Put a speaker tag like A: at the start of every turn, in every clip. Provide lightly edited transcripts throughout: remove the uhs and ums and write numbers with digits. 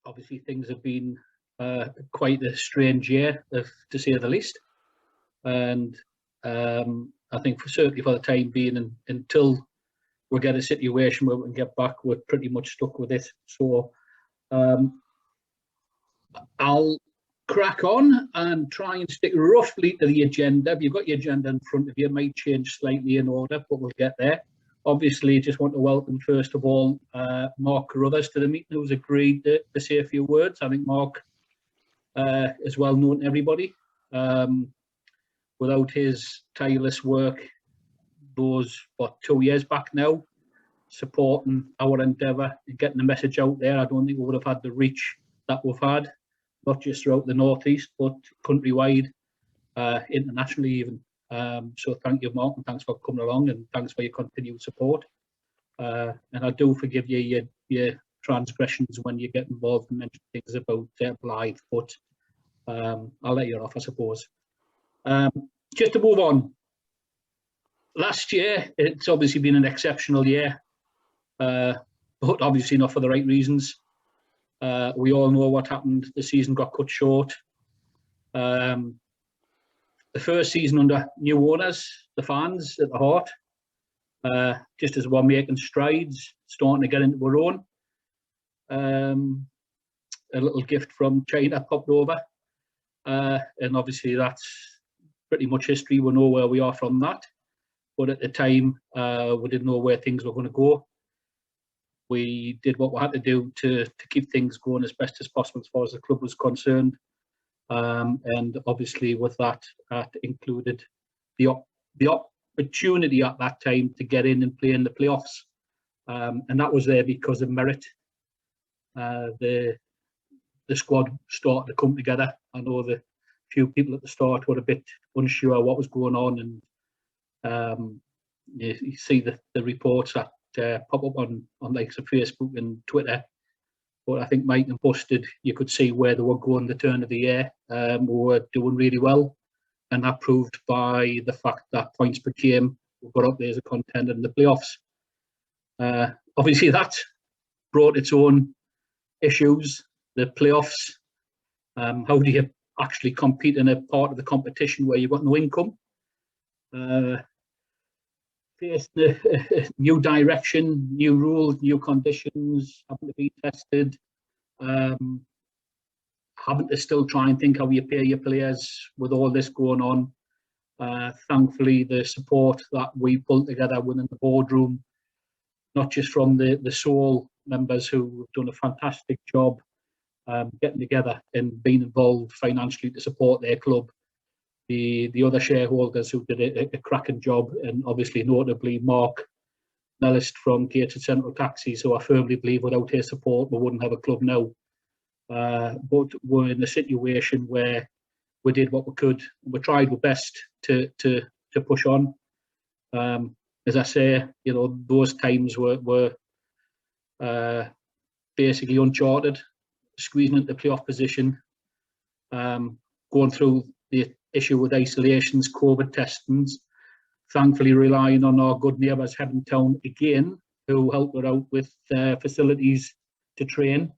A: obviously things have been quite a strange year, to say the least. And I think certainly for the time being, until we get a situation where we can get back, we're pretty much stuck with it. So I'll crack on and try and stick roughly to the agenda. If you've got your agenda in front of you, it might change slightly in order, but we'll get there. Obviously, just want to welcome, first of all, Mark Carruthers to the meeting, who's agreed to say a few words. I think Mark is well known to everybody. Without his tireless work, those, 2 years back now, supporting our endeavour and getting the message out there, I don't think we would have had the reach that we've had, not just throughout the Northeast, but countrywide, internationally even. So thank you, Mark, and thanks for coming along, and thanks for your continued support. And I do forgive you your transgressions when you get involved and mention things about Blythe, but I'll let you off, I suppose. Just to move on, last year, it's obviously been an exceptional year, but obviously not for the right reasons. We all know what happened. The season got cut short. The first season under new owners, the fans at the heart, just as we're making strides, starting to get into our own. A little gift from China popped over, and obviously that's pretty much history. We know where we are from that, but at the time we didn't know where things were going to go. We did what we had to do to keep things going as best as possible as far as the club was concerned, and obviously with that included the opportunity at that time to get in and play in the playoffs, and that was there because of merit. The squad started to come together. I know the few people at the start were a bit unsure what was going on, and you see the reports that pop up on likes of Facebook and Twitter. But I think Mike and Busted, you could see where they were going the turn of the year. We were doing really well, and that proved by the fact that points per game we got up there as a contender in the playoffs. Obviously, that brought its own issues. The playoffs. How do you actually compete in a part of the competition where you've got no income? Faced a new direction, new rules, new conditions, having to be tested, having to still try and think how you pay your players with all this going on. Thankfully, the support that we pulled together within the boardroom, not just from the sole members who have done a fantastic job getting together and being involved financially to support their club, the other shareholders who did a cracking job, and obviously notably Mark Mellist from Gateshead Central Taxis, who I firmly believe without his support we wouldn't have a club now. But we're in a situation where we did what we could. We tried our best to push on. As I say, you know, those times were basically uncharted, squeezing into playoff position, going through the issue with isolations, COVID testings, thankfully relying on our good neighbours Heaven Town again, who helped us out with facilities to train.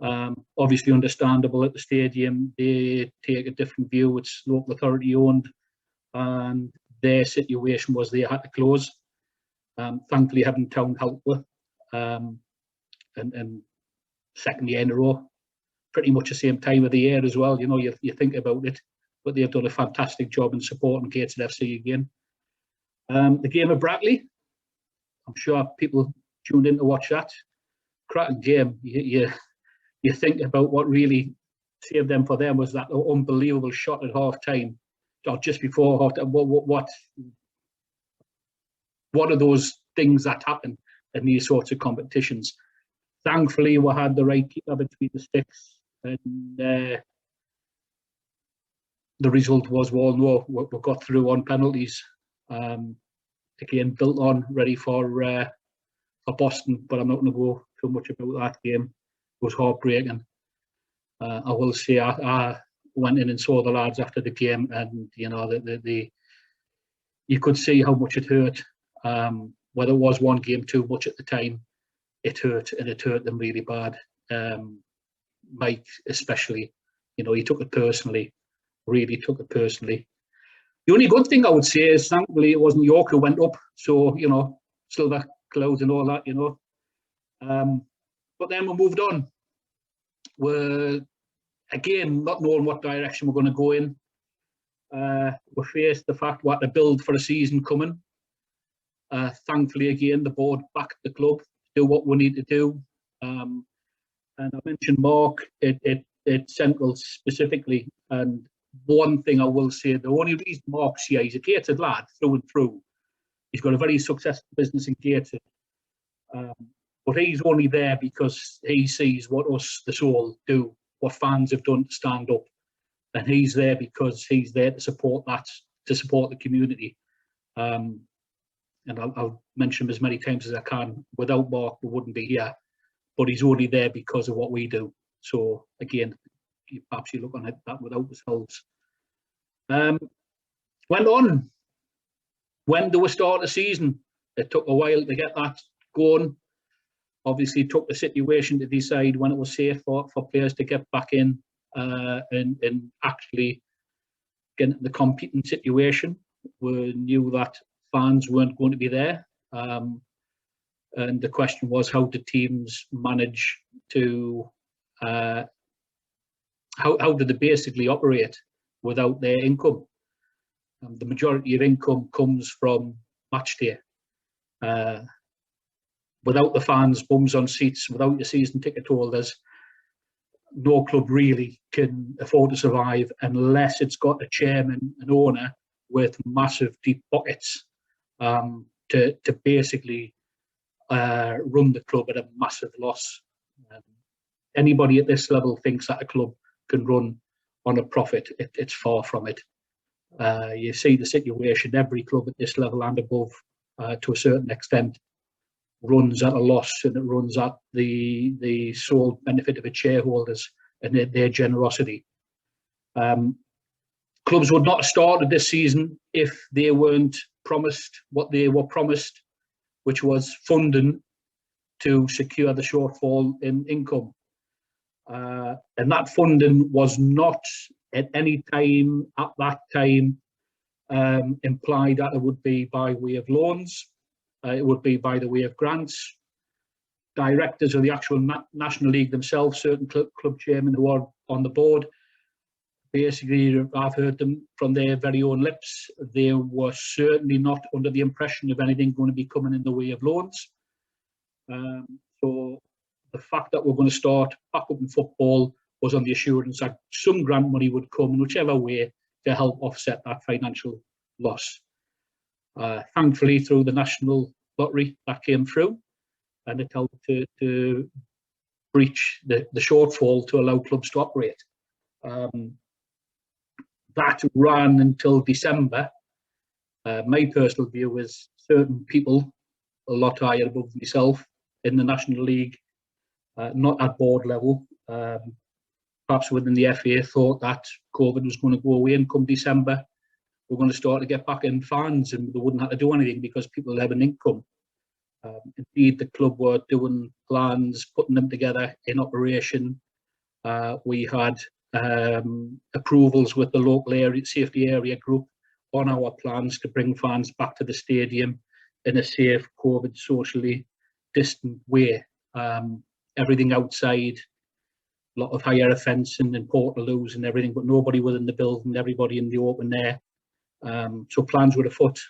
A: Obviously understandable at the stadium, they take a different view, it's local authority owned, and their situation was they had to close. Thankfully Heaven Town helped with, and second year in a row, pretty much the same time of the year as well. You know, you think about it, but they've done a fantastic job in supporting Gateshead FC again. The game of Brackley, I'm sure people tuned in to watch that. Cracking game. You think about what really saved them for them was that unbelievable shot at half time, or just before half time. What are those things that happen in these sorts of competitions? Thankfully, we had the right keeper between the sticks, and the result was we all know we got through on penalties. Again, built on, ready for Boston, but I'm not going to go too much about that game. It was heartbreaking. I will say I went in and saw the lads after the game, and you know you could see how much it hurt. Whether it was one game too much at the time, it hurt, and it hurt them really bad. Mike especially, you know, he took it personally, really took it personally. The only good thing I would say is, thankfully, it wasn't York who went up, so, you know, silver clouds and all that, you know. But then we moved on. We're, again, not knowing what direction we're going to go in. We faced the fact we had to build for a season coming. Thankfully, again, the board backed the club to do what we need to do. And I mentioned Mark at Central specifically. And one thing I will say, the only reason Mark's here, he's a Gateshead lad through and through. He's got a very successful business in Gateshead. But he's only there because he sees what us, the Soul, do, what fans have done to stand up. And he's there because he's there to support that, to support the community. And I'll mention him as many times as I can. Without Mark, we wouldn't be here. But he's only there because of what we do. So, again, perhaps you look on that without ourselves. Went on. When do we start the season? It took a while to get that going. Obviously, it took the situation to decide when it was safe for players to get back in and actually get into the competing situation. We knew that fans weren't going to be there. And the question was, how did teams manage to, how did they basically operate without their income? The majority of income comes from match day. Without the fans, bums on seats, without your season ticket holders, no club really can afford to survive unless it's got a chairman and owner with massive deep pockets to basically run the club at a massive loss. Anybody at this level thinks that a club can run on a profit. It's far from it. You see the situation, every club at this level and above, to a certain extent, runs at a loss, and it runs at the sole benefit of its shareholders and their generosity. Clubs would not have started this season if they weren't promised what they were promised, which was funding to secure the shortfall in income. And that funding was not at any time at that time implied that it would be by way of loans. It would be by the way of grants. Directors of the actual National League themselves, certain club chairmen who are on the board, basically, I've heard them from their very own lips, they were certainly not under the impression of anything going to be coming in the way of loans. So the fact that we're going to start back up in football was on the assurance that some grant money would come in whichever way to help offset that financial loss. Thankfully, through the National Lottery, that came through, and it helped to breach the shortfall to allow clubs to operate. That ran until December. My personal view is certain people, a lot higher above myself, in the National League, not at board level, perhaps within the FA, thought that COVID was going to go away, and come December, we're going to start to get back in fans and they wouldn't have to do anything because people have an income. Indeed, the club were doing plans, putting them together in operation. We had approvals with the local area safety area group on our plans to bring fans back to the stadium in a safe, COVID, socially distant way. Everything outside, a lot of higher fencing and portaloos and everything, but nobody within the building, everybody in the open air. So plans were afoot,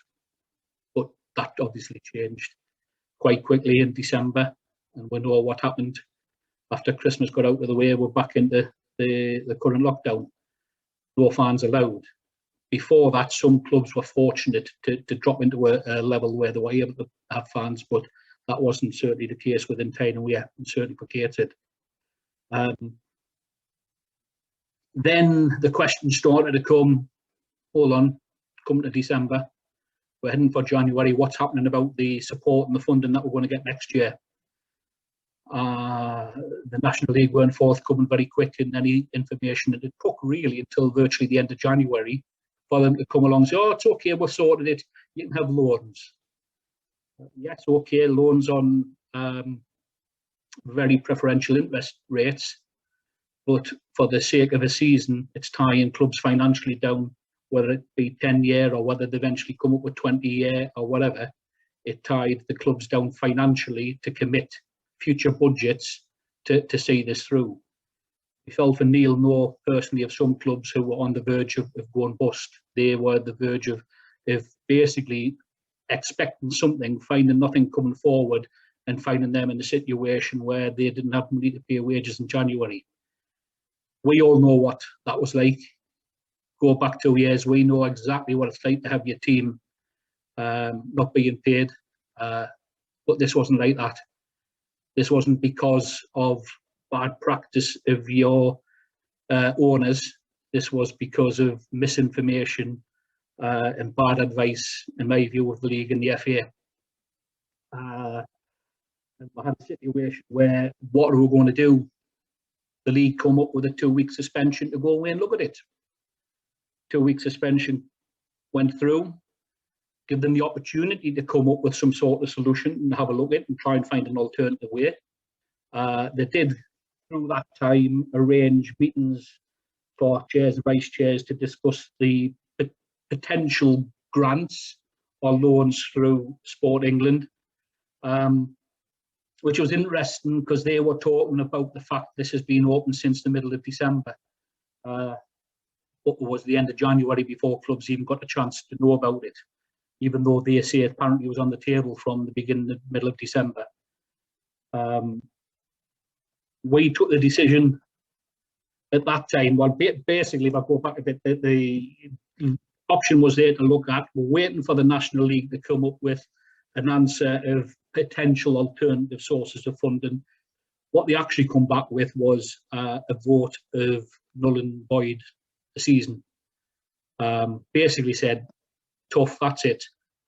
A: but that obviously changed quite quickly in December, and we know what happened after Christmas got out of the way. We're back into the current lockdown. No fans allowed. Before that, some clubs were fortunate to drop into a level where they were able to have fans, but that wasn't certainly the case within Tyne and Wear, and certainly for Gateshead. Then the question started to come, hold on, coming to December, we're heading for January, what's happening about the support and the funding that we're going to get next year? The National League weren't forthcoming very quick in any information, and it took really until virtually the end of January for them to come along and say, oh, it's okay, we've sorted it, you can have loans. Yes, okay, loans on very preferential interest rates, but for the sake of a season, it's tying clubs financially down, whether it be 10-year or whether they eventually come up with 20-year or whatever. It tied the clubs down financially to commit future budgets to see this through. Myself and Neil know personally of some clubs who were on the verge of going bust. They were at the verge of basically expecting something, finding nothing coming forward, and finding them in a situation where they didn't have money to pay wages in January. We all know what that was like. Go back 2 years, we know exactly what it's like to have your team not being paid. But this wasn't like that. This wasn't because of bad practice of your owners. This was because of misinformation and bad advice, in my view, of the league and the FA. And we had a situation where, what are we going to do? The league come up with a 2-week suspension to go away and look at it. 2-week suspension went through, give them the opportunity to come up with some sort of solution and have a look at it and try and find an alternative way. They did, through that time, arrange meetings for chairs and vice chairs to discuss the potential grants or loans through Sport England, which was interesting because they were talking about the fact this has been open since the middle of December. But it was the end of January before clubs even got a chance to know about it, even though they say it apparently was on the table from the beginning of middle of December. We took the decision at that time. Well, basically, if I go back a bit, the option was there to look at. We're waiting for the National League to come up with an answer of potential alternative sources of funding. What they actually come back with was a vote of null and void the season. Basically said, tough, that's it.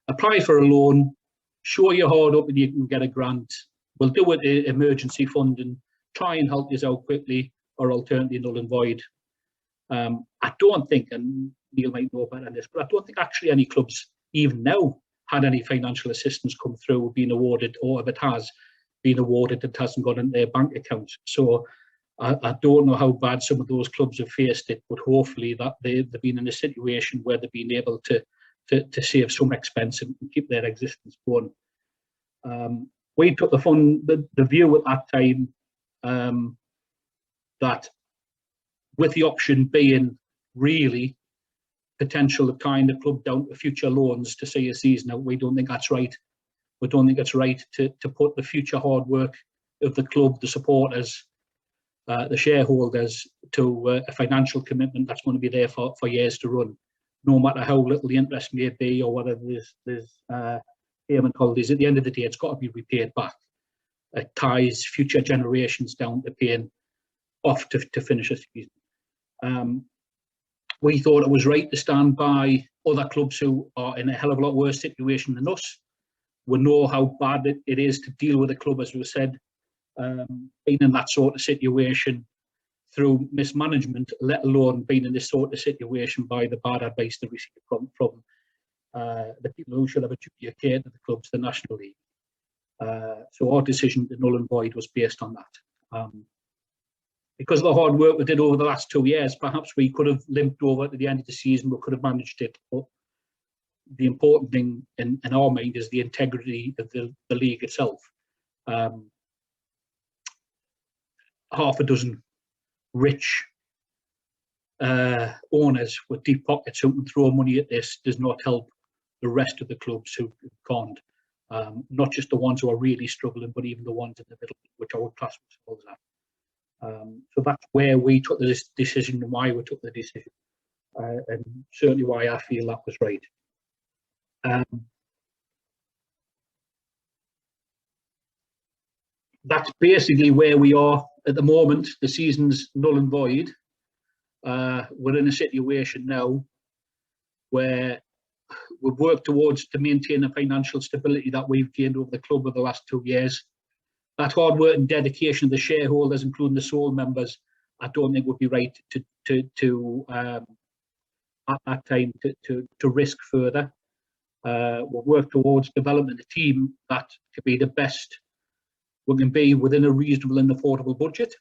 A: Apply for a loan, show you're hard up and you can get a grant. We'll do it emergency funding, try and help you out quickly, or alternatively null and void. I don't think, and Neil might know better than this, but I don't think actually any clubs even now had any financial assistance come through, being awarded, or if it has been awarded, it hasn't gone in their bank account. So I don't know how bad some of those clubs have faced it, but hopefully that they've been in a situation where they've been able to save some expense and keep their existence going. We took the view at that time that with the option being really potential of tying the club down to future loans to see a season out, we don't think that's right. We don't think it's right to put the future hard work of the club, the supporters, the shareholders, to a financial commitment that's going to be there for years to run, no matter how little the interest may be or whether there's payment holidays. At the end of the day, it's got to be repaid back. It ties future generations down to paying off to finish a season. We thought it was right to stand by other clubs who are in a hell of a lot worse situation than us. We know how bad it is to deal with a club, as we said, being in that sort of situation through mismanagement, let alone being in this sort of situation by the bad advice they receive from the people who should have a duty of care to the clubs, the National League. So our decision to null and void was based on that. Because of the hard work we did over the last 2 years, perhaps we could have limped over to the end of the season, we could have managed it. But the important thing in our mind is the integrity of the league itself. Half a dozen rich owners with deep pockets who can throw money at this does not help the rest of the clubs who can't. Not just the ones who are really struggling, but even the ones in the middle, which I would class themselves at. So that's where we took this decision and why we took the decision, and certainly why I feel that was right. That's basically where we are at the moment. The season's null and void. We're in a situation now where we've worked towards to maintain the financial stability that we've gained over the club over the last 2 years. That hard work and dedication of the shareholders, including the sole members, I don't think would be right to at that time to risk further. We'll work towards developing a team that could be the best we can be within a reasonable and affordable budget.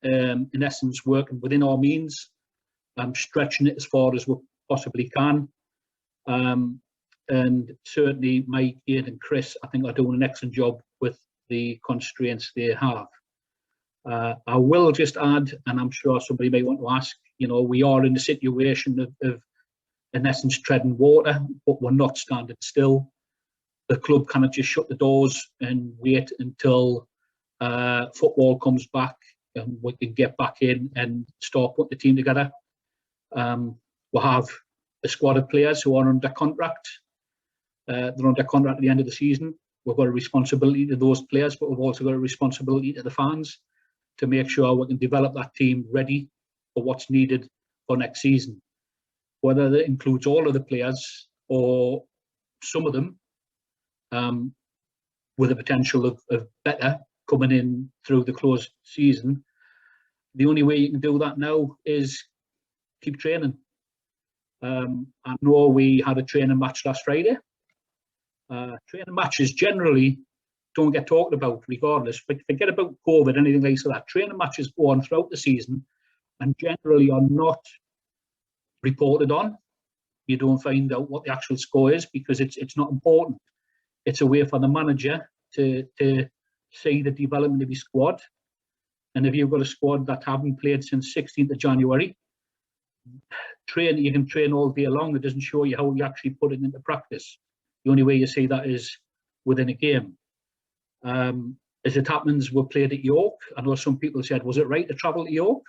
A: in essence, working within our means, stretching it as far as we possibly can. And certainly Mike, Ian and Chris, I think, are doing an excellent job with the constraints they have. I will just add, and I'm sure somebody may want to ask, we are in a situation of in essence, treading water, but we're not standing still. The club cannot just shut the doors and wait until football comes back and we can get back in and start putting the team together. We have a squad of players who are under contract. They're under contract at the end of the season. We've got a responsibility to those players, but we've also got a responsibility to the fans to make sure we can develop that team ready for what's needed for next season. Whether that includes all of the players or some of them, with the potential of better coming in through the closed season. The only way you can do that now is keep training. I know we had a training match last Friday. Training matches generally don't get talked about regardless. Forget about COVID, anything like that. Training matches go on throughout the season and generally are not reported on. You don't find out what the actual score is because it's not important. It's a way for the manager to see the development of his squad. And if you've got a squad that haven't played since 16th of January, you can train all day long. It doesn't show you how you actually put it into practice. The only way you see that is within a game. As it happens, we played at York. I know some people said, was it right to travel to York?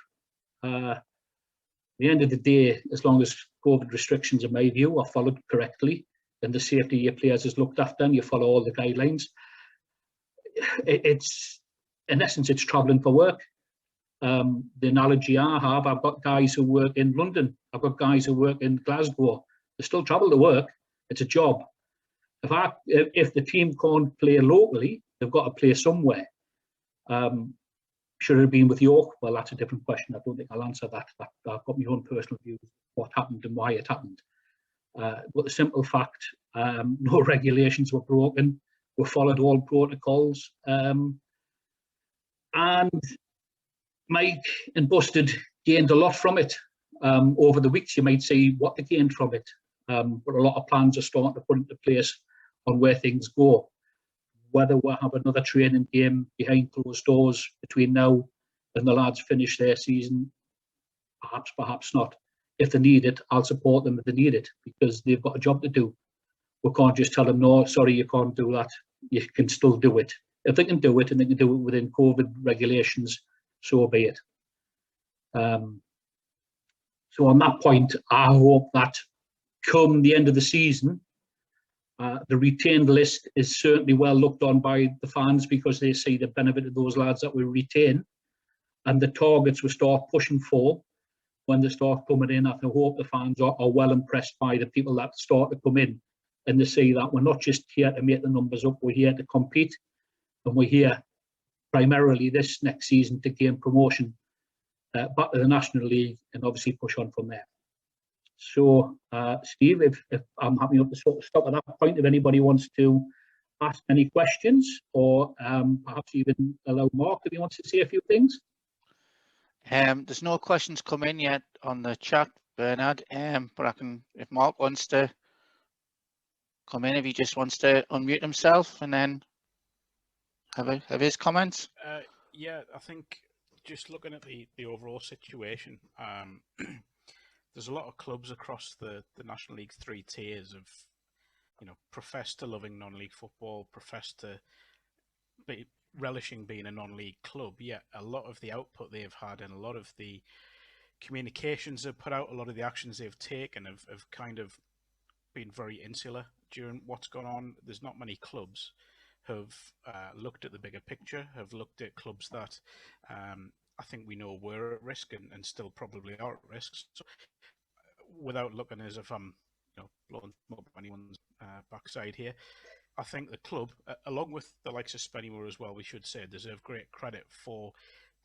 A: At the end of the day, as long as COVID restrictions, in my view, are followed correctly and the safety of your players is looked after and you follow all the guidelines, it's, in essence, it's travelling for work. The analogy I have, I've got guys who work in London. I've got guys who work in Glasgow. They still travel to work. It's a job. If the team can't play locally, they've got to play somewhere. Should it have been with York? Well, that's a different question. I don't think I'll answer that. I've got my own personal views of what happened and why it happened. But the simple fact, no regulations were broken. We followed all protocols. And Mike and Busted gained a lot from it. Over the weeks, you might see what they gained from it. But a lot of plans are starting to put into place on where things go. Whether we'll have another training game behind closed doors between now and the lads finish their season, perhaps, perhaps not. If they need it, I'll support them if they need it, because they've got a job to do. We can't just tell them, no, sorry, you can't do that. You can still do it. If they can do it and they can do it within COVID regulations, so be it. So on that point, I hope that come the end of the season, the retained list is certainly well looked on by the fans because they see the benefit of those lads that we retain, and the targets we start pushing for when they start coming in. I hope the fans are well impressed by the people that start to come in, and they see that we're not just here to make the numbers up, we're here to compete, and we're here primarily this next season to gain promotion back to the National League and obviously push on from there. So, Steve, if I'm happy to sort of stop at that point, if anybody wants to ask any questions, or perhaps even allow Mark if he wants to say a few things.
B: There's no questions come in yet on the chat, Bernard, but I can, if Mark wants to come in, if he just wants to unmute himself and then have his comments.
C: Yeah, I think just looking at the overall situation, there's a lot of clubs across the National League's 3 tiers of, profess to loving non-league football, profess to be relishing being a non-league club, yet a lot of the output they've had and a lot of the communications they've put out, a lot of the actions they've taken have kind of been very insular during what's gone on. There's not many clubs have looked at the bigger picture, have looked at clubs that I think we know were at risk and still probably are at risk. So, without looking as if I'm blowing up anyone's backside here, I think the club, along with the likes of Spennymoor as well, we should say, deserve great credit for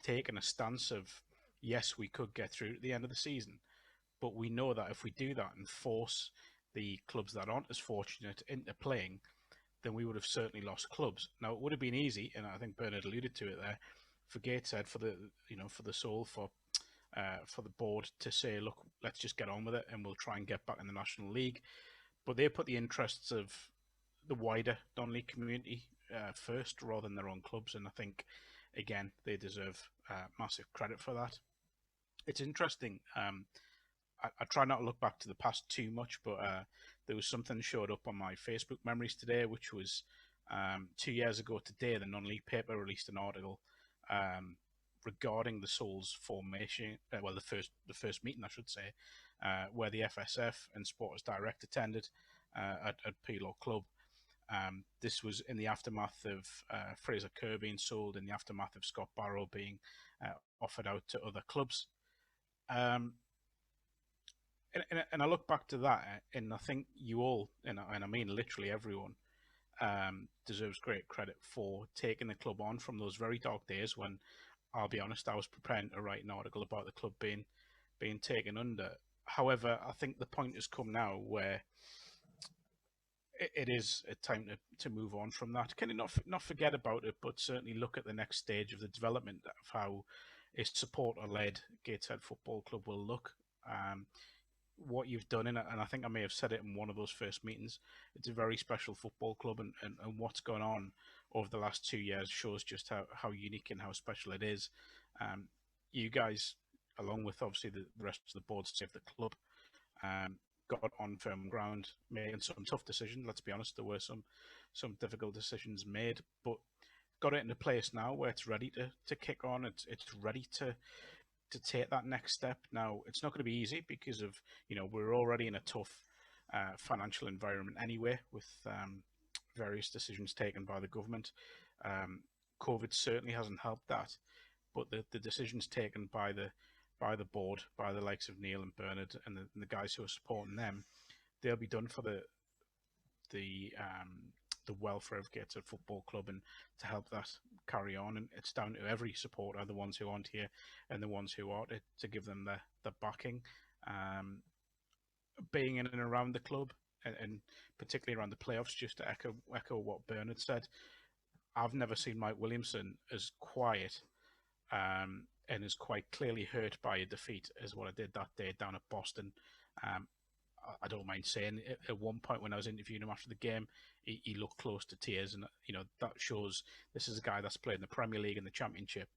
C: taking a stance of, yes, we could get through to the end of the season, but we know that if we do that and force the clubs that aren't as fortunate into playing, then we would have certainly lost clubs. Now, it would have been easy, and I think Bernard alluded to it there, Gateshead, for the for the soul, for the board to say, look, let's just get on with it and we'll try and get back in the National League. But they put the interests of the wider non-league community first, rather than their own clubs, and I think again they deserve massive credit for that. It's interesting. I try not to look back to the past too much, but there was something showed up on my Facebook memories today, which was 2 years ago today, the non-league paper released an article regarding the Souls formation. Well, the first meeting, I should say, where the FSF and Sporters Direct attended at Peelaw Club. This was in the aftermath of Fraser Kerr being sold, in the aftermath of Scott Barrow being offered out to other clubs. And I look back to that, and I think you all, and I mean literally everyone, deserves great credit for taking the club on from those very dark days when, I'll be honest, I was preparing to write an article about the club being taken under. However, I think the point has come now where it is a time to move on from that. Can you not forget about it, but certainly look at the next stage of the development of how a supporter-led Gateshead Football Club will look. What you've done in it, and I think I may have said it in one of those first meetings, it's a very special football club, and what's gone on over the last 2 years shows just how unique and how special it is. You guys, along with obviously the rest of the board, saved the club, got on firm ground, making some tough decisions. Let's be honest, there were some difficult decisions made, but got it into place now where it's ready to kick on. It's ready to take that next step. Now, it's not going to be easy because of, we're already in a tough financial environment anyway, with various decisions taken by the government. COVID certainly hasn't helped that, but the decisions taken by the board, by the likes of Neil and Bernard and the guys who are supporting them, they'll be done for the welfare of Gateshead Football Club and to help that carry on. And it's down to every supporter, the ones who aren't here and the ones who are, to give them the backing. Being in and around the club, and particularly around the playoffs, just to echo what Bernard said, I've never seen Mike Williamson as quiet and as quite clearly hurt by a defeat as what I did that day down at Boston. I don't mind saying, at one point when I was interviewing him after the game, he looked close to tears, and that shows this is a guy that's played in the Premier League and the Championship.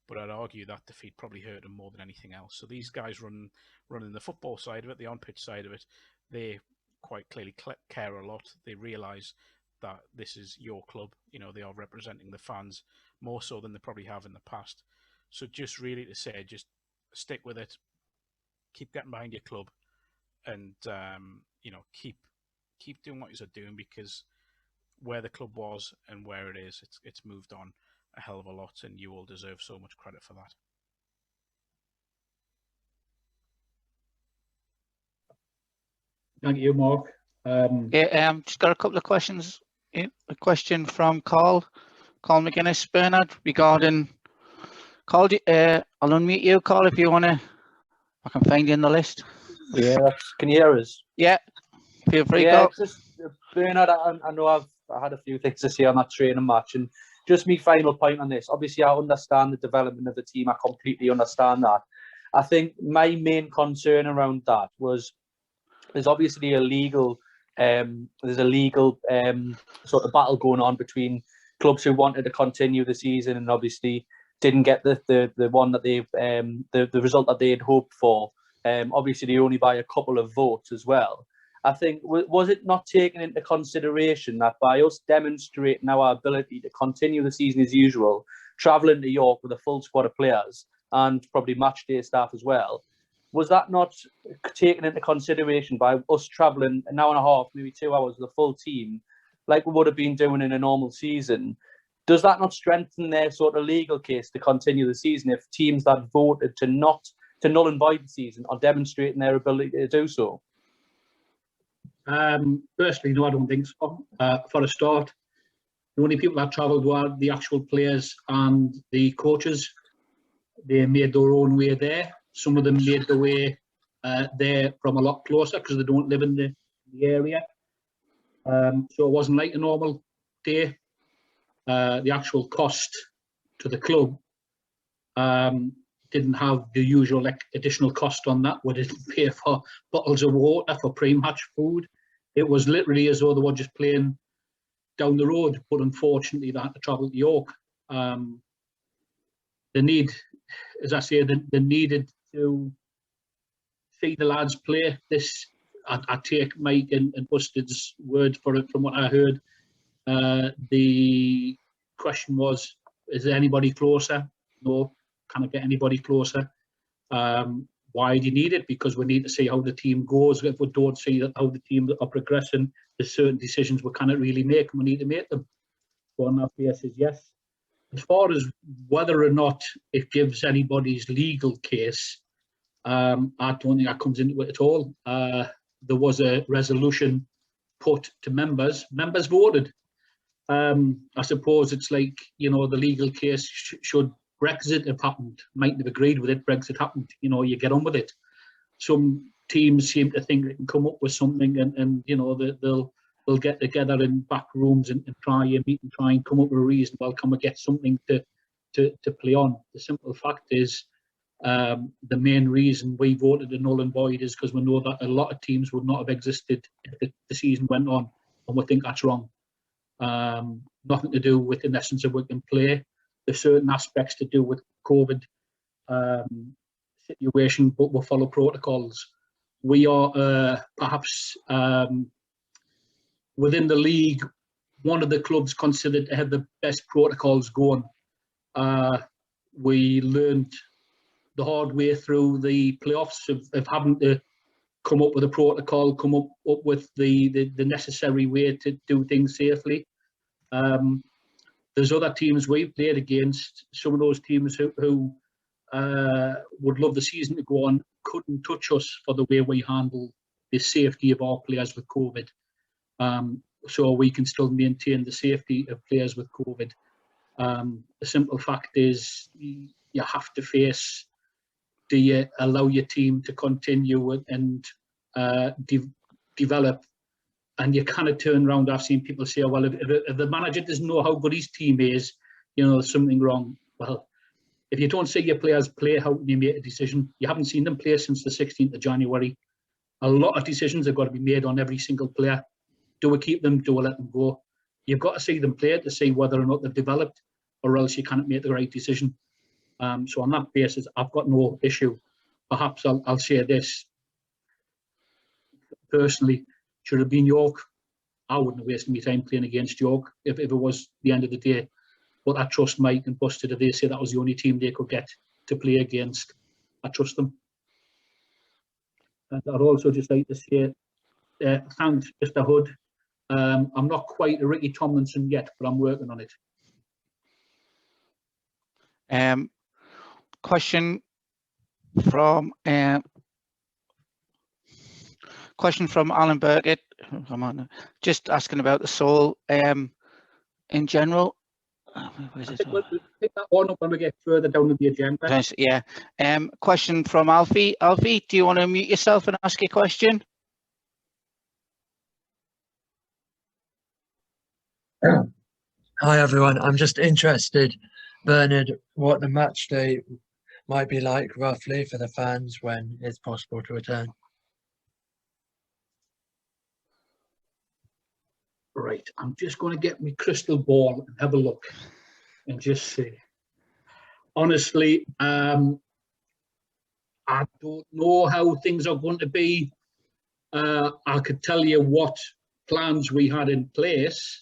C: But I'd argue that defeat probably hurt him more than anything else. So these guys running the football side of it, the on-pitch side of it, they quite clearly care a lot. They realise that this is your club. They are representing the fans more so than they probably have in the past. So just really to say, just stick with it, keep getting behind your club, and keep doing what you're doing, because where the club was and where it is, it's moved on a hell of a lot, and you all deserve so much credit for that.
A: Thank you, Mark.
B: Just got a couple of questions. A question from Carl McGuinness, Bernard, regarding Carl. I'll unmute you, Carl, if you want to. I can find you in the list.
D: Yeah, can you hear us?
B: Yeah, feel free.
D: Yeah, just Bernard, I know I had a few things to say on that training match, and just my final point on this. Obviously, I understand the development of the team. I completely understand that. I think my main concern around that was there's obviously a legal sort of battle going on between clubs who wanted to continue the season and obviously didn't get the one that they the result that they had hoped for. Obviously, they only by a couple of votes as well. I think, was it not taken into consideration that by us demonstrating our ability to continue the season as usual, travelling to York with a full squad of players and probably match day staff as well, was that not taken into consideration by us travelling an hour and a half, maybe 2 hours with a full team, like we would have been doing in a normal season? Does that not strengthen their sort of legal case to continue the season if teams that voted to null and void the season are demonstrating their ability to do so?
A: Personally, no, I don't think so. For a start, the only people that travelled were the actual players and the coaches. They made their own way there. Some of them made their way there from a lot closer because they don't live in the area. So it wasn't like a normal day. The actual cost to the club Didn't have the usual additional cost on that. We didn't pay for bottles of water, for pre-match food. It was literally as though they were just playing down the road, but unfortunately they had to travel to York. They need, as I say, they needed to see the lads play. This, I take Mike and Busted's word for it from what I heard. The question was, is there anybody closer? No. Can I get anybody closer? Why do you need it? Because we need to see how the team goes. If we don't see how the team are progressing, there's certain decisions we cannot really make, and we need to make them. So on that basis, yes. As far as whether or not it gives anybody's legal case, I don't think that comes into it at all. There was a resolution put to members. Members voted. I suppose it's like, you know, the legal case should Brexit have happened. Mightn't have agreed with it. Brexit happened. You know, you get on with it. Some teams seem to think they can come up with something, and you know, they'll get together in back rooms and try and meet and try and come up with a reason. Well, can we get something to play on? The simple fact is, the main reason we voted a null and void is because we know that a lot of teams would not have existed if the season went on, and we think that's wrong. Nothing to do with, in essence, of we can play. There's certain aspects to do with COVID situation, but we'll follow protocols. We are perhaps within the league one of the clubs considered to have the best protocols going. We learned the hard way through the playoffs of having to come up with a protocol, come up with the necessary way to do things safely. There's other teams we've played against. Some of those teams who would love the season to go on couldn't touch us for the way we handle the safety of our players with COVID. So we can still maintain the safety of players with COVID. The simple fact is, you have to face, do you allow your team to continue and develop? And you kind of turn around. I've seen people say, well, if the manager doesn't know how good his team is, you know, there's something wrong. Well, if you don't see your players play, how can you make a decision? You haven't seen them play since the 16th of January. A lot of decisions have got to be made on every single player. Do we keep them? Do we let them go? You've got to see them play to see whether or not they've developed, or else you can't make the right decision. So on that basis, I've got no issue. Perhaps I'll say this. Personally, should have been York. I wouldn't have wasted my time playing against York if it was the end of the day. But I trust Mike and Busted if they say that was the only team they could get to play against. I trust them. And I'd also just like to say thanks, Mr. Hood. I'm not quite a Ricky Tomlinson yet, but I'm working on it.
B: Question from Alan Burkett. Just asking about the soul in general. Where's it?
A: We'll pick that one up when we get further down the agenda.
B: Yeah. Question from Alfie. Alfie, do you want to mute yourself and ask your question?
E: Hi everyone, I'm just interested, Bernard, what the match day might be like roughly for the fans when it's possible to return.
A: Right, I'm just going to get my crystal ball and have a look and just see. Honestly, I don't know how things are going to be. I could tell you what plans we had in place.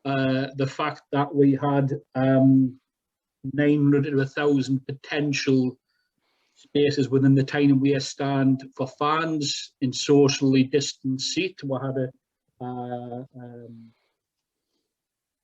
A: The fact that we had 900 to 1,000 potential spaces within the Tyne and Wear stand for fans in socially distanced seat. We had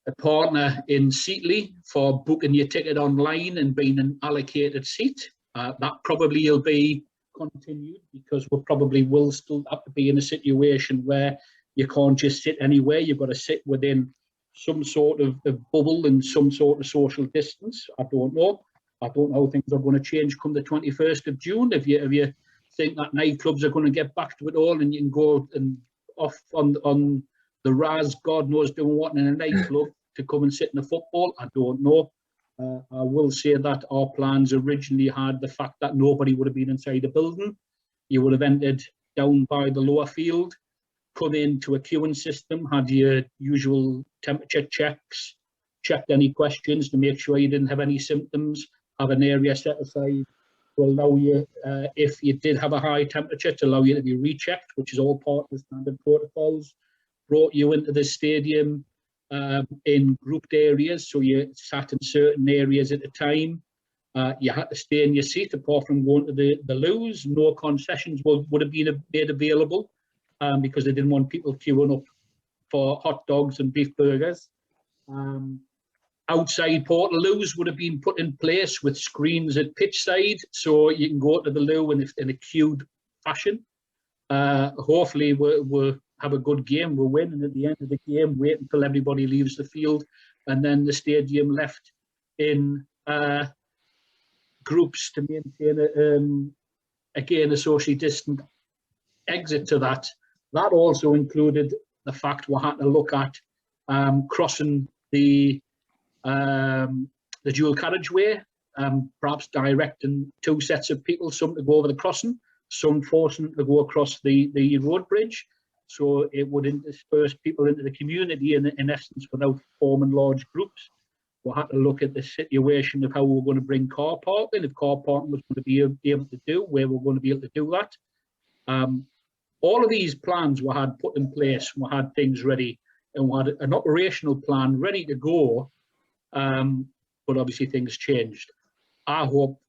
A: a partner in Seatley for booking your ticket online and being an allocated seat. That probably will be continued because we probably will still have to be in a situation where you can't just sit anywhere. You've got to sit within some sort of bubble and some sort of social distance. I don't know. I don't know how things are going to change come the 21st of June. If you think that nightclubs are going to get back to it all and you can go and off on the Raz, God knows doing what in a nightclub to come and sit in a football, I don't know. I will say that our plans originally had the fact that nobody would have been inside the building. You would have entered down by the lower field, come into a queuing system, had your usual temperature checks, checked any questions to make sure you didn't have any symptoms, have an area set aside to allow you, if you did have a high temperature, to allow you to be rechecked, which is all part of the standard protocols. Brought you into the stadium in grouped areas, so you sat in certain areas at a time. You had to stay in your seat apart from going to the loos. No concessions would have been made available because they didn't want people queuing up for hot dogs and beef burgers. Outside Portaloos would have been put in place with screens at pitch side, so you can go to the loo in a queued fashion. Hopefully we'll have a good game, we'll win, and at the end of the game, wait until everybody leaves the field, and then the stadium left in groups to maintain again a socially distant exit to that. That also included the fact we had to look at crossing the dual carriageway, perhaps directing two sets of people, some to go over the crossing, some forcing them to go across the road bridge, so it would intersperse people into the community in essence without forming large groups. We had to look at the situation of how we were going to bring car parking, if car parking was going to be able to do, where we're going to be able to do that. All of these plans we had put in place, we had things ready, and we had an operational plan ready to go, but obviously things changed. I hope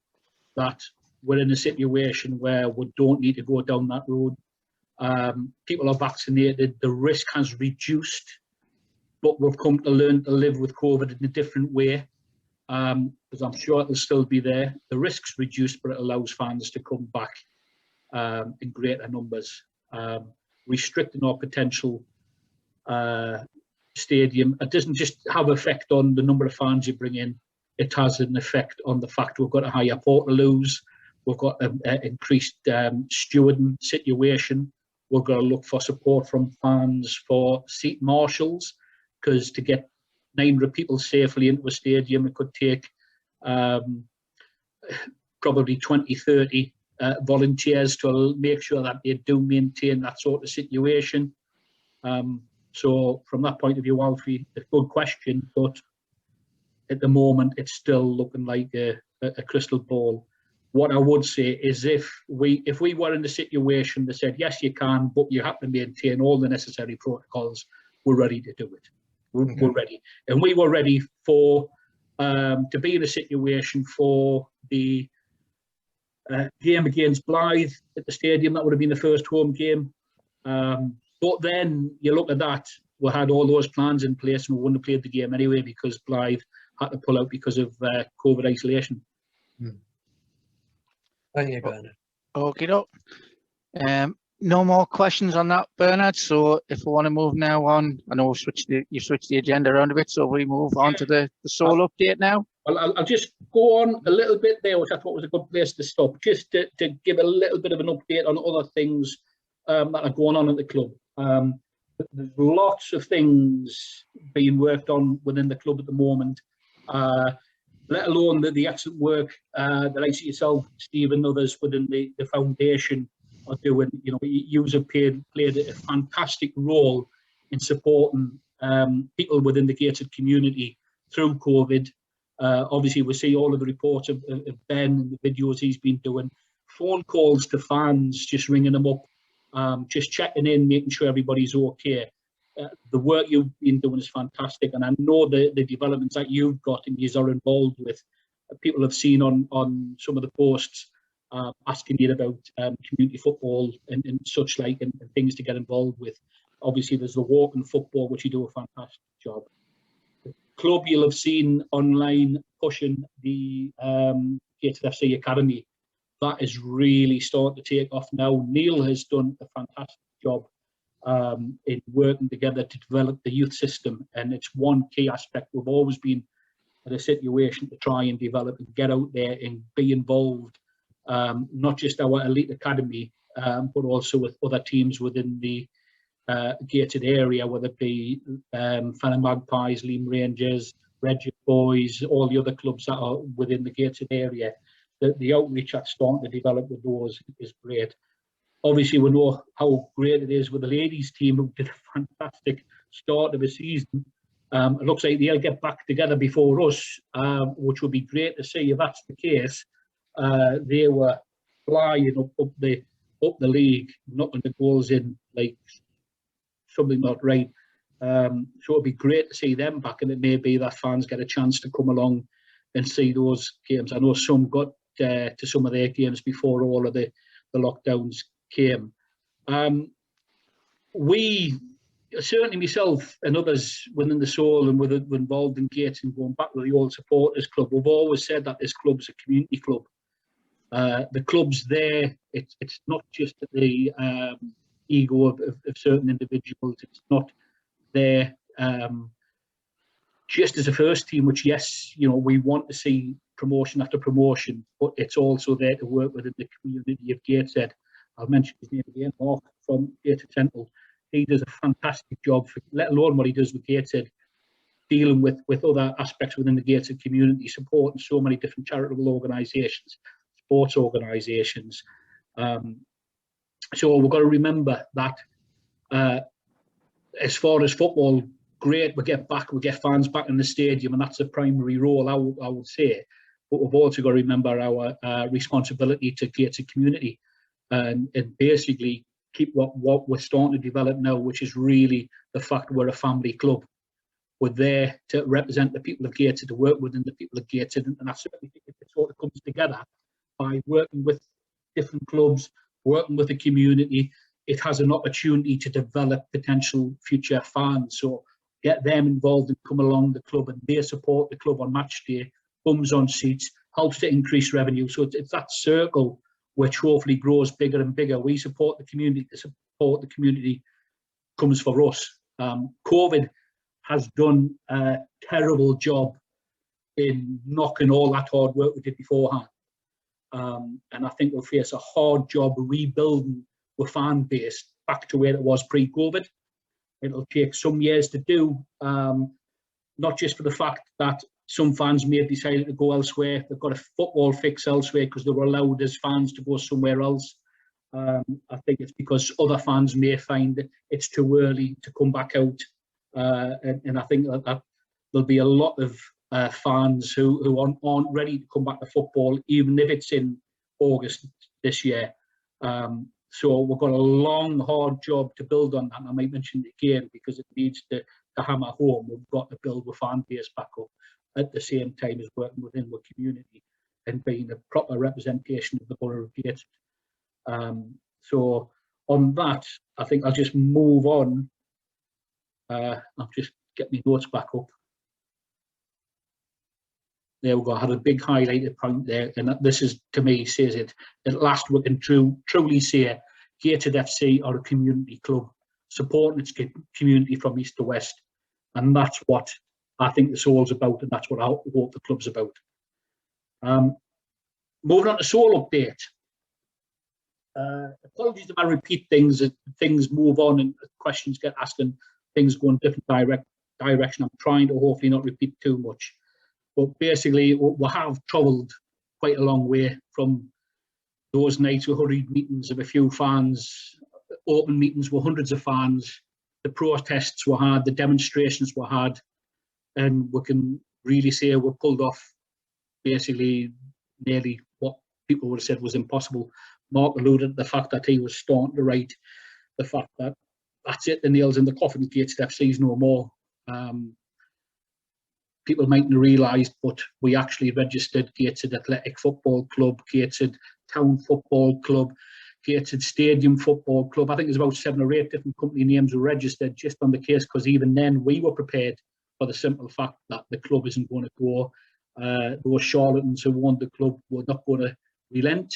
A: that we're in a situation where we don't need to go down that road. People are vaccinated, the risk has reduced, but we've come to learn to live with COVID in a different way, because I'm sure it'll still be there. The risk's reduced, but it allows fans to come back in greater numbers. Restricting our potential stadium, it doesn't just have effect on the number of fans you bring in, it has an effect on the fact we've got a higher Portaloos, we've got an increased stewarding situation, we've got to look for support from fans for seat marshals, because to get 900 people safely into a stadium, it could take probably 20, 30 volunteers to make sure that they do maintain that sort of situation. So from that point of view, Alfie, a good question, but at the moment it's still looking like a crystal ball. What I would say is if we were in a situation that said, yes, you can, but you have to maintain all the necessary protocols, we're ready to do it. We're ready. And we were ready for to be in a situation for the game against Blythe at the stadium. That would have been the first home game. But then you look at that, we had all those plans in place and we wouldn't have played the game anyway because Blythe had to pull out because of COVID isolation.
E: Thank you, Bernard.
B: Okay, no more questions on that, Bernard. So if we want to move now on, I know you switched the agenda around a bit, so we move on to the Soul update now.
A: Well, I'll just go on a little bit there, which I thought was a good place to stop, just to give a little bit of an update on other things that are going on at the club. There's lots of things being worked on within the club at the moment, let alone the excellent work that I see yourself, Steve, and others within the foundation are doing. You know, you have played a fantastic role in supporting people within the Gateshead community through COVID. Obviously, we see all of the reports of Ben and the videos he's been doing, phone calls to fans, just ringing them up, just checking in, making sure everybody's okay. The work you've been doing is fantastic, and I know the developments that you've got and you are involved with. People have seen on some of the posts asking you about community football and such like, and things to get involved with. Obviously, there's the walking football, which you do a fantastic job. The club you'll have seen online pushing the Gateshead FC Academy. That is really starting to take off now. Neil has done a fantastic job in working together to develop the youth system, and it's one key aspect. We've always been in a situation to try and develop and get out there and be involved, not just our elite academy, but also with other teams within the Gateshead area, whether it be Fenner Magpies, Liam Rangers, Reggie Boys, all the other clubs that are within the Gateshead area. The outreach that's starting to develop with those is great. Obviously, we know how great it is with the ladies team, who did a fantastic start of the season. It looks like they'll get back together before us, which would be great to see if that's the case. They were flying up the league, knocking the goals in like something not right. So it'd be great to see them back, and it may be that fans get a chance to come along and see those games. I know some got to some of their games before all of the lockdowns came. We, certainly myself and others within the Soul and involved in Gates and going back with the old supporters club, we've always said that this club's a community club. The club's there. It's not just the ego of certain individuals. It's not there just as a first team, which, yes, you know, we want to see promotion after promotion, but it's also there to work within the community of Gateshead. I'll mention his name again, Mark from Gateshead Central. He does a fantastic job, let alone what he does with Gateshead, dealing with other aspects within the Gateshead community, supporting so many different charitable organisations, sports organisations. So we've got to remember that as far as football, great, we get fans back in the stadium, and that's the primary role, I would say. But we've also got to remember our responsibility to Gateshead community, and basically keep what we're starting to develop now, which is really the fact we're a family club. We're there to represent the people of Gateshead, to work within the people of Gateshead, and I certainly think it sort of comes together by working with different clubs, working with the community. It has an opportunity to develop potential future fans. So get them involved and come along the club, and they support the club on match day, bums on seats, helps to increase revenue. So it's that circle which hopefully grows bigger and bigger. We support the community, the support the community comes for us. COVID has done a terrible job in knocking all that hard work we did beforehand. And I think we'll face a hard job rebuilding the fan base back to where it was pre-COVID. It'll take some years to do, not just for the fact that some fans may have decided to go elsewhere. They've got a football fix elsewhere because they were allowed as fans to go somewhere else. I think it's because other fans may find that it's too early to come back out. And I think that there'll be a lot of fans who aren't ready to come back to football, even if it's in August this year. So we've got a long, hard job to build on that. And I might mention it again because it needs to hammer home. We've got to build the fan base back up at the same time as working within the community and being a proper representation of the borough of Gateshead. So on that, I think I'll just move on. I'll just get my notes back up. There we go. I had a big highlighted point there, and this is, to me, says it. At last, we can truly say Gateshead FC are a community club, supporting its community from east to west, and that's what I think the Soul's about, and that's what I hope the club's about. Moving on to Soul update. Apologies if I repeat things as things move on and questions get asked and things go in different direction. I'm trying to hopefully not repeat too much. But basically, we have travelled quite a long way from those nights with hurried meetings of a few fans, open meetings with hundreds of fans, the protests we had, the demonstrations we had, and we can really say we pulled off basically nearly what people would have said was impossible. Mark alluded to the fact that he was starting to write the fact that that's it, the nails in the coffin, Gateshead FC's no more. People mightn't have realised, but we actually registered Gateshead Athletic Football Club, Gateshead Town Football Club, Gateshead Stadium Football Club. I think there's about 7 or 8 different company names were registered just on the case, because even then we were prepared for the simple fact that the club isn't going to go. Those charlatans who owned the club were not going to relent.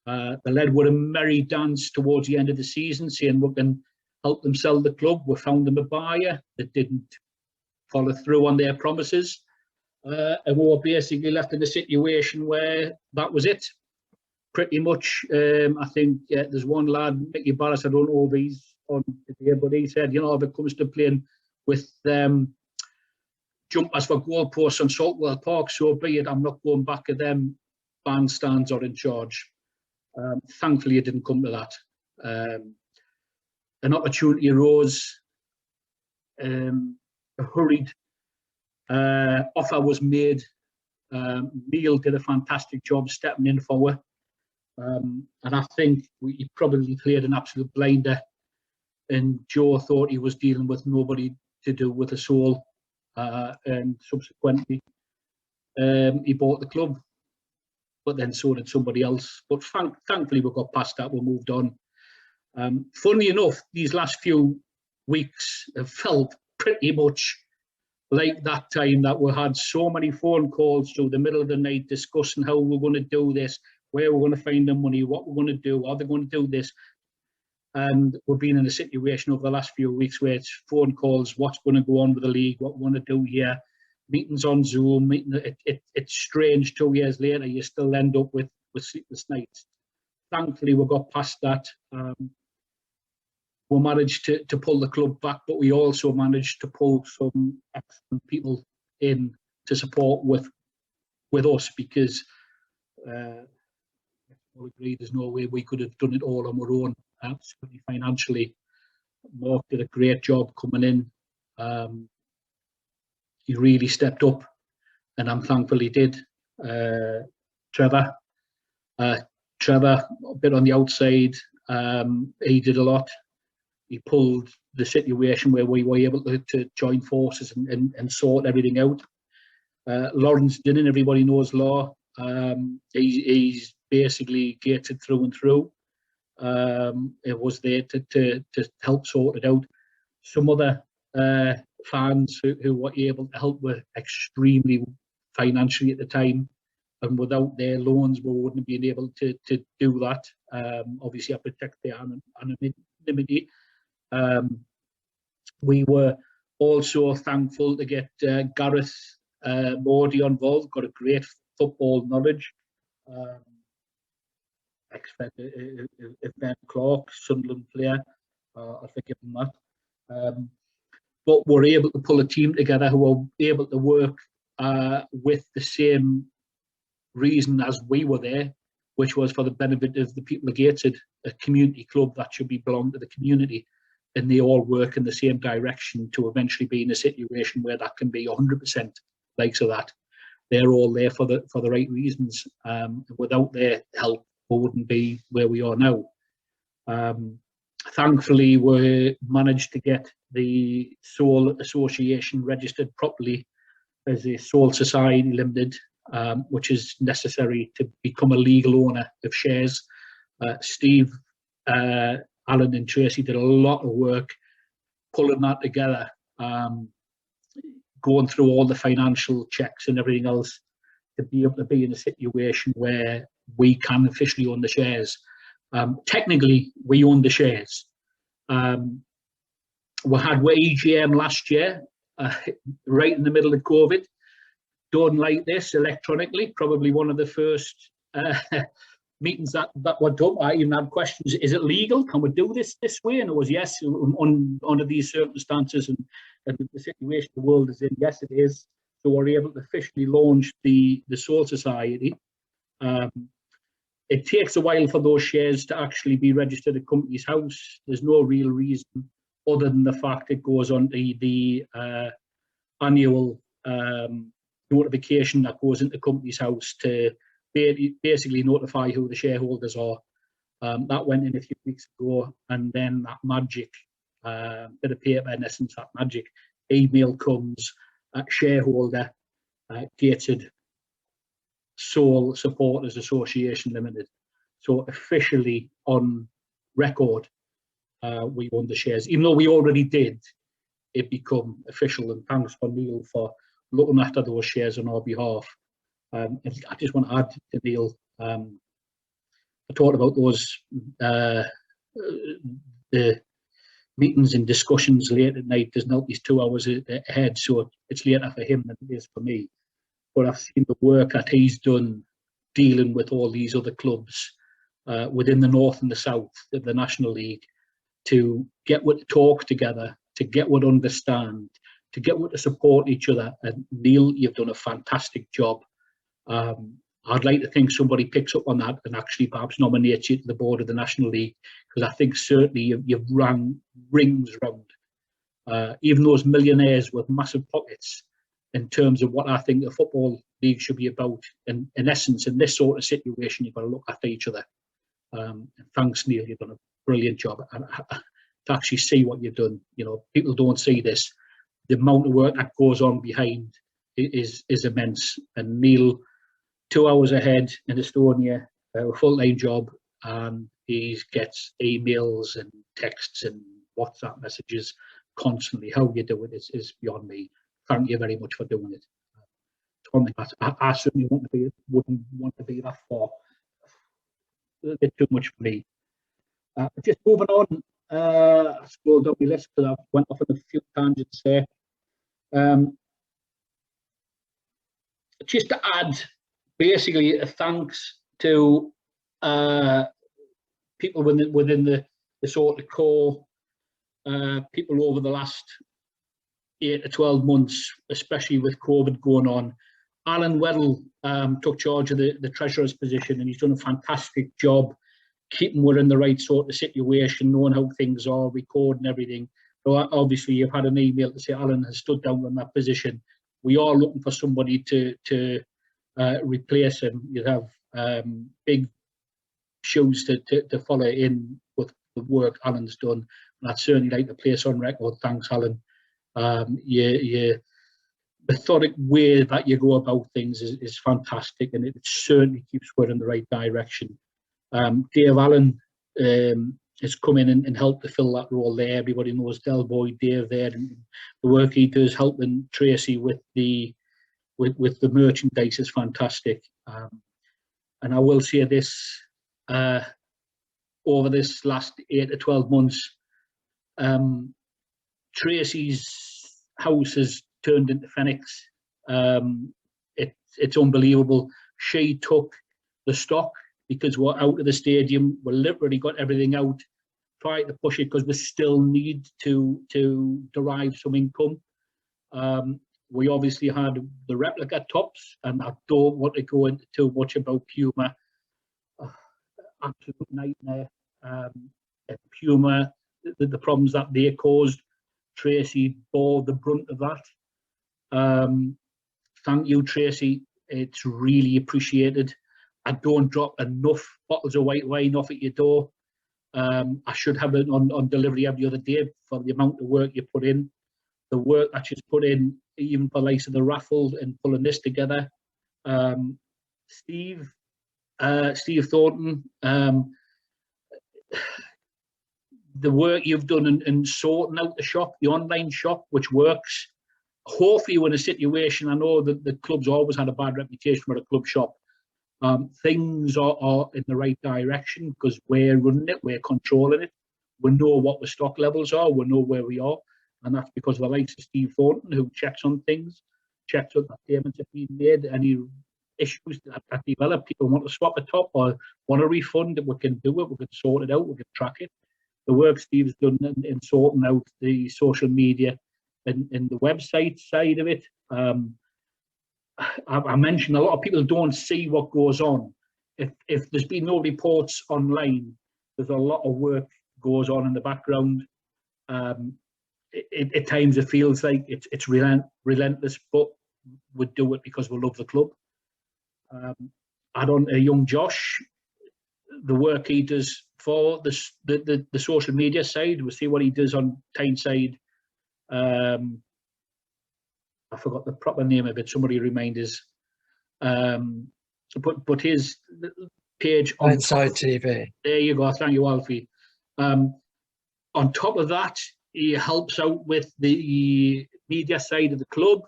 A: They led with a merry dance towards the end of the season, saying we can help them sell the club. We found them a buyer that didn't follow through on their promises, and we were basically left in a situation where that was it, pretty much. I think there's one lad, Mickey Barris, I don't know if he's on today, but he said, you know, if it comes to playing with jumpers for goalposts on Saltwell Park, so be it. I'm not going back at them. Bandstands are in charge. Thankfully, it didn't come to that. An opportunity arose. A hurried offer was made. Neil did a fantastic job stepping in forward. And I think he probably played an absolute blinder. And Joe thought he was dealing with nobody to do with a soul. And subsequently, he bought the club. But then so did somebody else. But thankfully, we got past that. We moved on. Funnily enough, these last few weeks have felt pretty much like that time that we had so many phone calls through the middle of the night discussing how we're going to do this, where we're going to find the money, what we're going to do, are they going to do this? And we've been in a situation over the last few weeks where it's phone calls, what's going to go on with the league, what we're going to do here, meetings on Zoom. It's strange 2 years later, you still end up with sleepless nights. Thankfully, we got past that. We managed to pull the club back, but we also managed to pull some excellent people in to support with us, because we'll agree there's no way we could have done it all on our own. Absolutely financially, Mark did a great job coming in. He really stepped up, and I'm thankful he did. Trevor, a bit on the outside, he did a lot. He pulled the situation where we were able to join forces and sort everything out. Lawrence Dinnan, everybody knows Law. He's basically gated through and through. It was there to help sort it out. Some other fans who were able to help were extremely financially at the time, and without their loans we wouldn't have been able to do that. Obviously I protect their anonymity. We were also thankful to get Gareth Mordy involved, got a great football knowledge. Ben Clark, Sunderland player, I forgive him that. But we're able to pull a team together who are able to work with the same reason as we were there, which was for the benefit of the people of Gateshead, a community club that should be belong to the community, and they all work in the same direction to eventually be in a situation where that can be 100% likes of that. They're all there for the right reasons. Without their help, we wouldn't be where we are now. Thankfully, we managed to get the Soul Association registered properly as a Soul Society Limited, which is necessary to become a legal owner of shares. Steve, Alan and Tracy did a lot of work pulling that together, going through all the financial checks and everything else to be able to be in a situation where we can officially own the shares. Technically, we own the shares. We had EGM last year, right in the middle of COVID, done like this electronically, probably one of the first meetings that were done. I even had questions, is it legal? Can we do this way? And it was yes, under these circumstances and the situation the world is in, yes it is. So we're able to officially launch the Soul Society. It takes a while for those shares to actually be registered at Companies House. There's no real reason other than the fact it goes on the annual notification that goes into Companies House to basically notify who the shareholders are. That went in a few weeks ago, and then that magic bit of paper, in essence, that magic email comes, shareholder, Gateshead Soul Supporters Association Limited. So officially on record, we own the shares. Even though we already did, it become official, and thanks for Neil for looking after those shares on our behalf. And I just want to add to Neil, I talked about those the meetings and discussions late at night. There's not these 2 hours ahead, so it's later for him than it is for me. But I've seen the work that he's done dealing with all these other clubs within the North and the South of the National League to get what talk together, to get what understand, to get to support each other. And Neil, you've done a fantastic job. I'd like to think somebody picks up on that and actually perhaps nominates you to the board of the National League, because I think certainly you've run rings round even those millionaires with massive pockets in terms of what I think the Football League should be about. In essence, in this sort of situation, you've got to look after each other. And thanks, Neil, you've done a brilliant job. And to actually see what you've done, people don't see this. The amount of work that goes on behind is immense. And Neil, 2 hours ahead in Estonia, a full-time job, and he gets emails and texts and WhatsApp messages constantly. How you do it is beyond me. Thank you very much for doing it. It's one thing I certainly wouldn't want to be that far. A bit too much for me. Just moving on, I scrolled up my list because I went off on a few tangents there. Just to add, basically, a thanks to people within the sort of core people over the last 8 to 12 months, especially with COVID going on. Alan Weddle took charge of the treasurer's position, and he's done a fantastic job keeping we're in the right sort of situation, knowing how things are, recording everything. So obviously you've had an email to say Alan has stood down in that position. We are looking for somebody to replace him. You have big shoes to follow in with the work Alan's done. And I'd certainly like to place on record, thanks Alan. Your methodic way that you go about things is fantastic, and it certainly keeps us in the right direction. Dave Allen has come in and helped to fill that role there. Everybody knows Del Boy, Dave there, and the work he does helping Tracy with the merchandise is fantastic. And I will say this, over this last 8 to 12 months, Tracy's house has turned into Phoenix. It's unbelievable. She took the stock because we're out of the stadium. We literally got everything out, tried to push it because we still need to derive some income. We obviously had the replica tops, and I don't want to go into too much about Puma. Absolute nightmare. Puma, the problems that they caused, Tracy bore the brunt of that. Thank you, Tracy. It's really appreciated. I don't drop enough bottles of white wine off at your door. I should have it on delivery every other day for the amount of work you put in. The work that she's put in, even for likes of the Raffle and pulling this together. Steve Thornton, the work you've done in sorting out the shop, the online shop, which works. Hopefully we're in a situation, I know that the club's always had a bad reputation for a club shop. Things are in the right direction because we're running it, we're controlling it. We know what the stock levels are, we know where we are. And that's because of the likes of Steve Thornton, who checks on things, checks what the payments have been made, any issues that develop, people want to swap a top or want a refund, we can do it, we can sort it out, we can track it. The work Steve's done in sorting out the social media and the website side of it. I mentioned a lot of people don't see what goes on. If there's been no reports online, there's a lot of work goes on in the background. At times it feels like it's relentless, but we do it because we love the club. Add on to young Josh, the work he does for the social media side. We'll see what he does on Tyneside. I forgot the proper name of it. Somebody remind us. But his page on
E: Tyneside TV.
A: There you go. Thank you, Alfie. On top of that, he helps out with the media side of the club.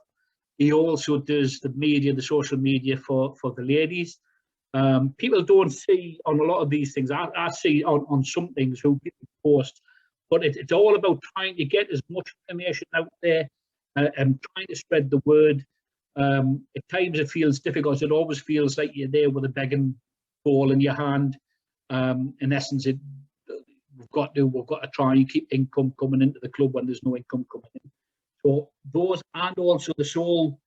A: He also does the social media for the ladies. People don't see on a lot of these things. I see on some things who people post, but it's all about trying to get as much information out there and trying to spread the word. At times it feels difficult. It always feels like you're there with a begging bowl in your hand. In essence, we've got to try and keep income coming into the club when there's no income coming in. So those, and also the sole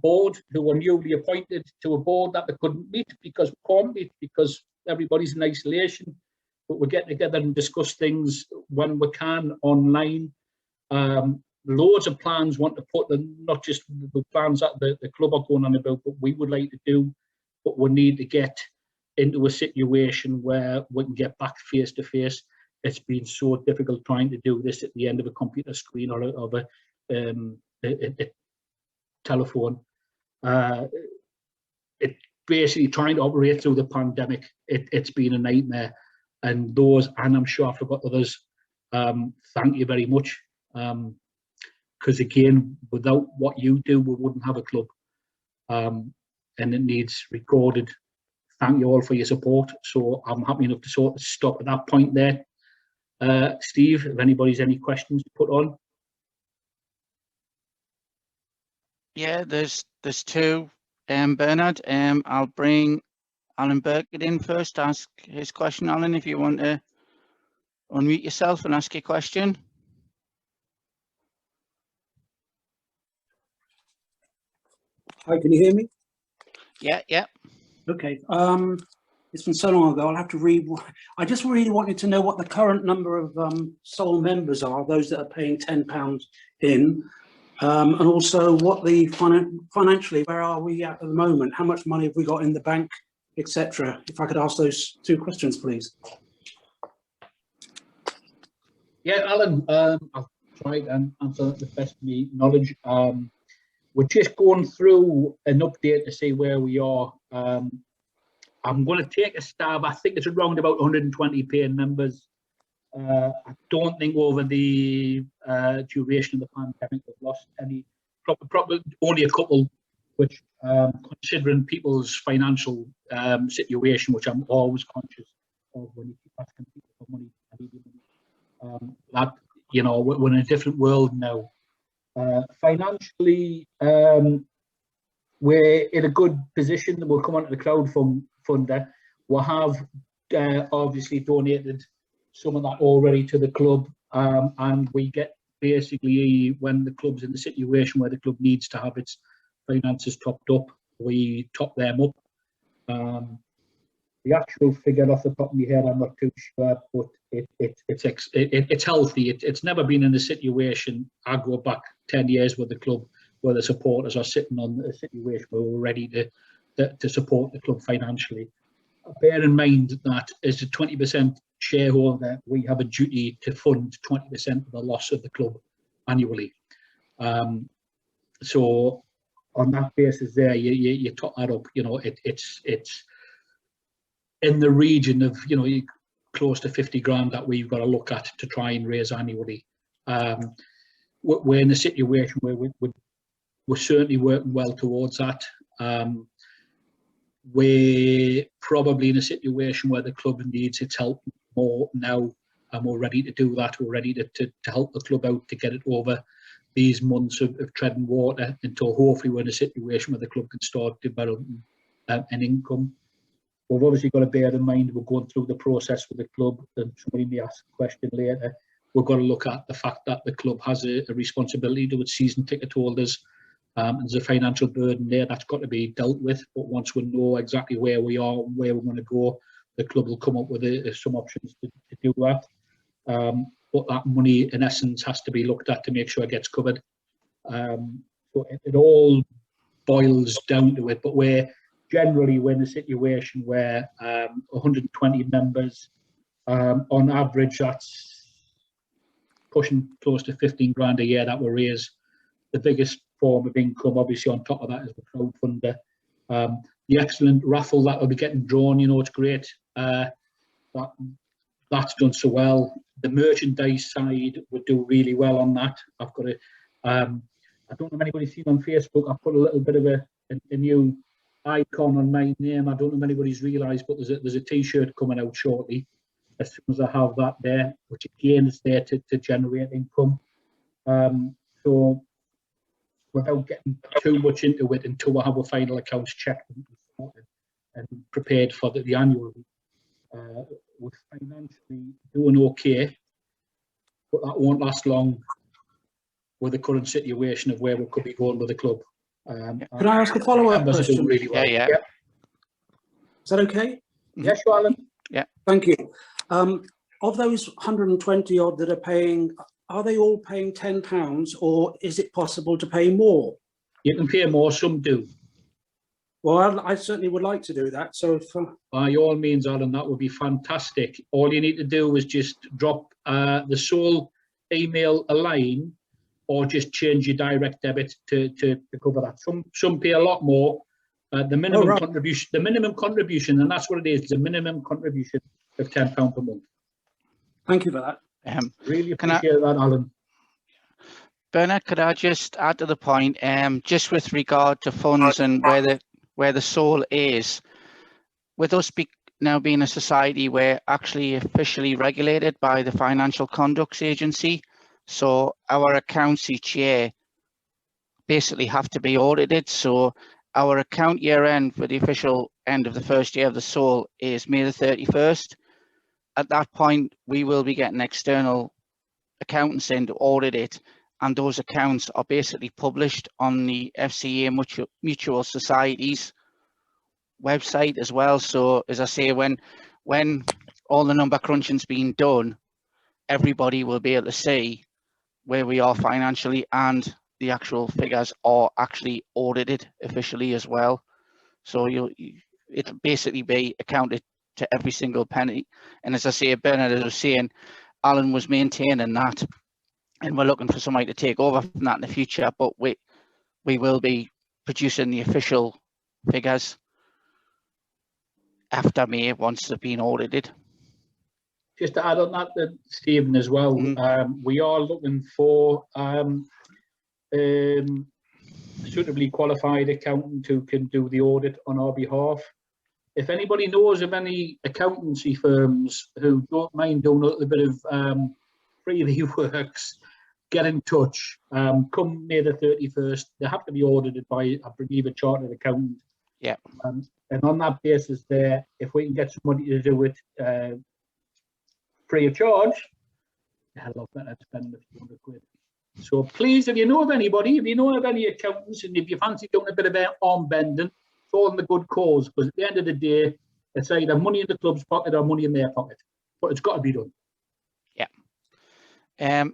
A: board who were newly appointed to a board that they couldn't meet because we can't meet because everybody's in isolation, but we're getting together and discuss things when we can online. Loads of plans want to put, and not just the plans that the club are going on about, but we would like to do, but we need to get into a situation where we can get back face to face. It's been so difficult trying to do this at the end of a computer screen or of a telephone. It basically trying to operate through the pandemic. It's been a nightmare, and those, and I'm sure I forgot others. Thank you very much, because again, without what you do, we wouldn't have a club, and it needs recorded. Thank you all for your support. So I'm happy enough to sort of stop at that point there. Steve, if anybody's any questions to put on.
B: Yeah, there's two. Bernard, I'll bring Alan Burkett in first. Ask his question, Alan, if you want to unmute yourself and ask your question.
F: Hi, can you hear me?
B: Yeah.
F: Okay. It's been so long ago, I'll have to read. I just really wanted to know what the current number of sole members are, those that are paying £10 in, and also what the financially, where are we at the moment? How much money have we got in the bank, etc. If I could ask those two questions, please.
A: Yeah, Alan, I'll try and answer the best of my knowledge. We're just going through an update to see where we are. I'm going to take a stab. I think it's around about 120 paying members. I don't think over the duration of the pandemic we've lost any. Probably only a couple, which considering people's financial situation, which I'm always conscious of when you keep asking people for money. That, you know, we're in a different world now. Financially, we're in a good position. We'll come on to the crowdfunder. We'll have obviously donated some of that already to the club, and we get basically, when the club's in the situation where the club needs to have its finances topped up, we top them up. The actual figure off the top of my head, I'm not too sure, but it's healthy. It's never been in a situation. I go back 10 years with the club where the supporters are sitting on a situation where we're ready to support the club financially. Bear in mind that as a 20% shareholder, we have a duty to fund 20% of the loss of the club annually. So on that basis there, you top that up. You know, it's in the region of, you know, close to 50 grand that we've got to look at to try and raise annually. We're in a situation where we're certainly working well towards that. We're probably in a situation where the club needs its help more now, and we're ready to do that. We're ready to help the club out to get it over these months of treading water until hopefully we're in a situation where the club can start developing an income. We've obviously got to bear in mind we're going through the process with the club, and somebody may ask a question later. We've got to look at the fact that the club has a responsibility to its season ticket holders. And there's a financial burden there that's got to be dealt with. But once we know exactly where we are and where we're going to go, the club will come up with some options to do that. But that money, in essence, has to be looked at to make sure it gets covered. So it all boils down to it. But we're in a situation where 120 members, on average, that's pushing close to 15 grand a year that we raise. The biggest form of income, obviously, on top of that is the crowdfunder. The excellent raffle that will be getting drawn, you know, it's great. That's done so well. The merchandise side would do really well on that. I've got I don't know if anybody's seen on Facebook, I've put a little bit of a new icon on my name. I don't know if anybody's realised, but there's a t-shirt coming out shortly. As soon as I have that there, which again is there to generate income. So without getting too much into it until we have our final accounts checked and prepared for the annual, we're financially doing okay, but that won't last long. with the current situation of where we could be going with the club.
F: Can I ask a follow-up
A: members are doing
F: question?
A: really well.
B: Yeah.
F: Is that okay?
A: Yes, Alan.
F: Thank you. Of those 120 odd that are paying, are they all paying £10, or is it possible to pay more?
A: You can pay more, some do.
F: Well, I certainly would like to do that. So if,
A: By all means, Alan, that would be fantastic. All you need to do is just drop the sole email a line, or just change your direct debit to cover that. Some pay a lot more. The minimum contribution, and that's what it is. The minimum contribution of £10 per month.
F: thank you for that.
A: Really appreciate that, Alan.
B: Bernard, could I just add to the point, just with regard to funds and where the soul is, with us now being a society, we're actually officially regulated by the Financial Conduct Agency. So our accounts each year basically have to be audited. So our account year end for the official end of the first year of the soul is May the 31st. At that point, we will be getting external accountants in to audit it. And those accounts are basically published on the FCA Mutual Societies website as well. So as I say, when all the number crunching's been done, everybody will be able to see where we are financially, and the actual figures are actually audited officially as well. So it'll basically be accounted to every single penny. And as I say, Bernard was saying, Alan was maintaining that, and we're looking for somebody to take over from that in the future, but we will be producing the official figures after May once they've been audited.
A: Just to add on that, Stephen, as well, we are looking for suitably qualified accountant who can do the audit on our behalf. If anybody knows of any accountancy firms who don't mind doing a little bit of freebie works, get in touch. Come May the 31st, they have to be audited by, I believe, a chartered accountant.
B: Yeah.
A: And on that basis there, if we can get somebody to do it free of charge, a lot better to spend a few hundred quid. So please, if you know of anybody, if you know of any accountants, and if you fancy doing a bit of arm bending, it's all in the good cause, because at the end of the day, it's either money in the club's pocket or money in their pocket, but it's got to be done.
B: Yeah.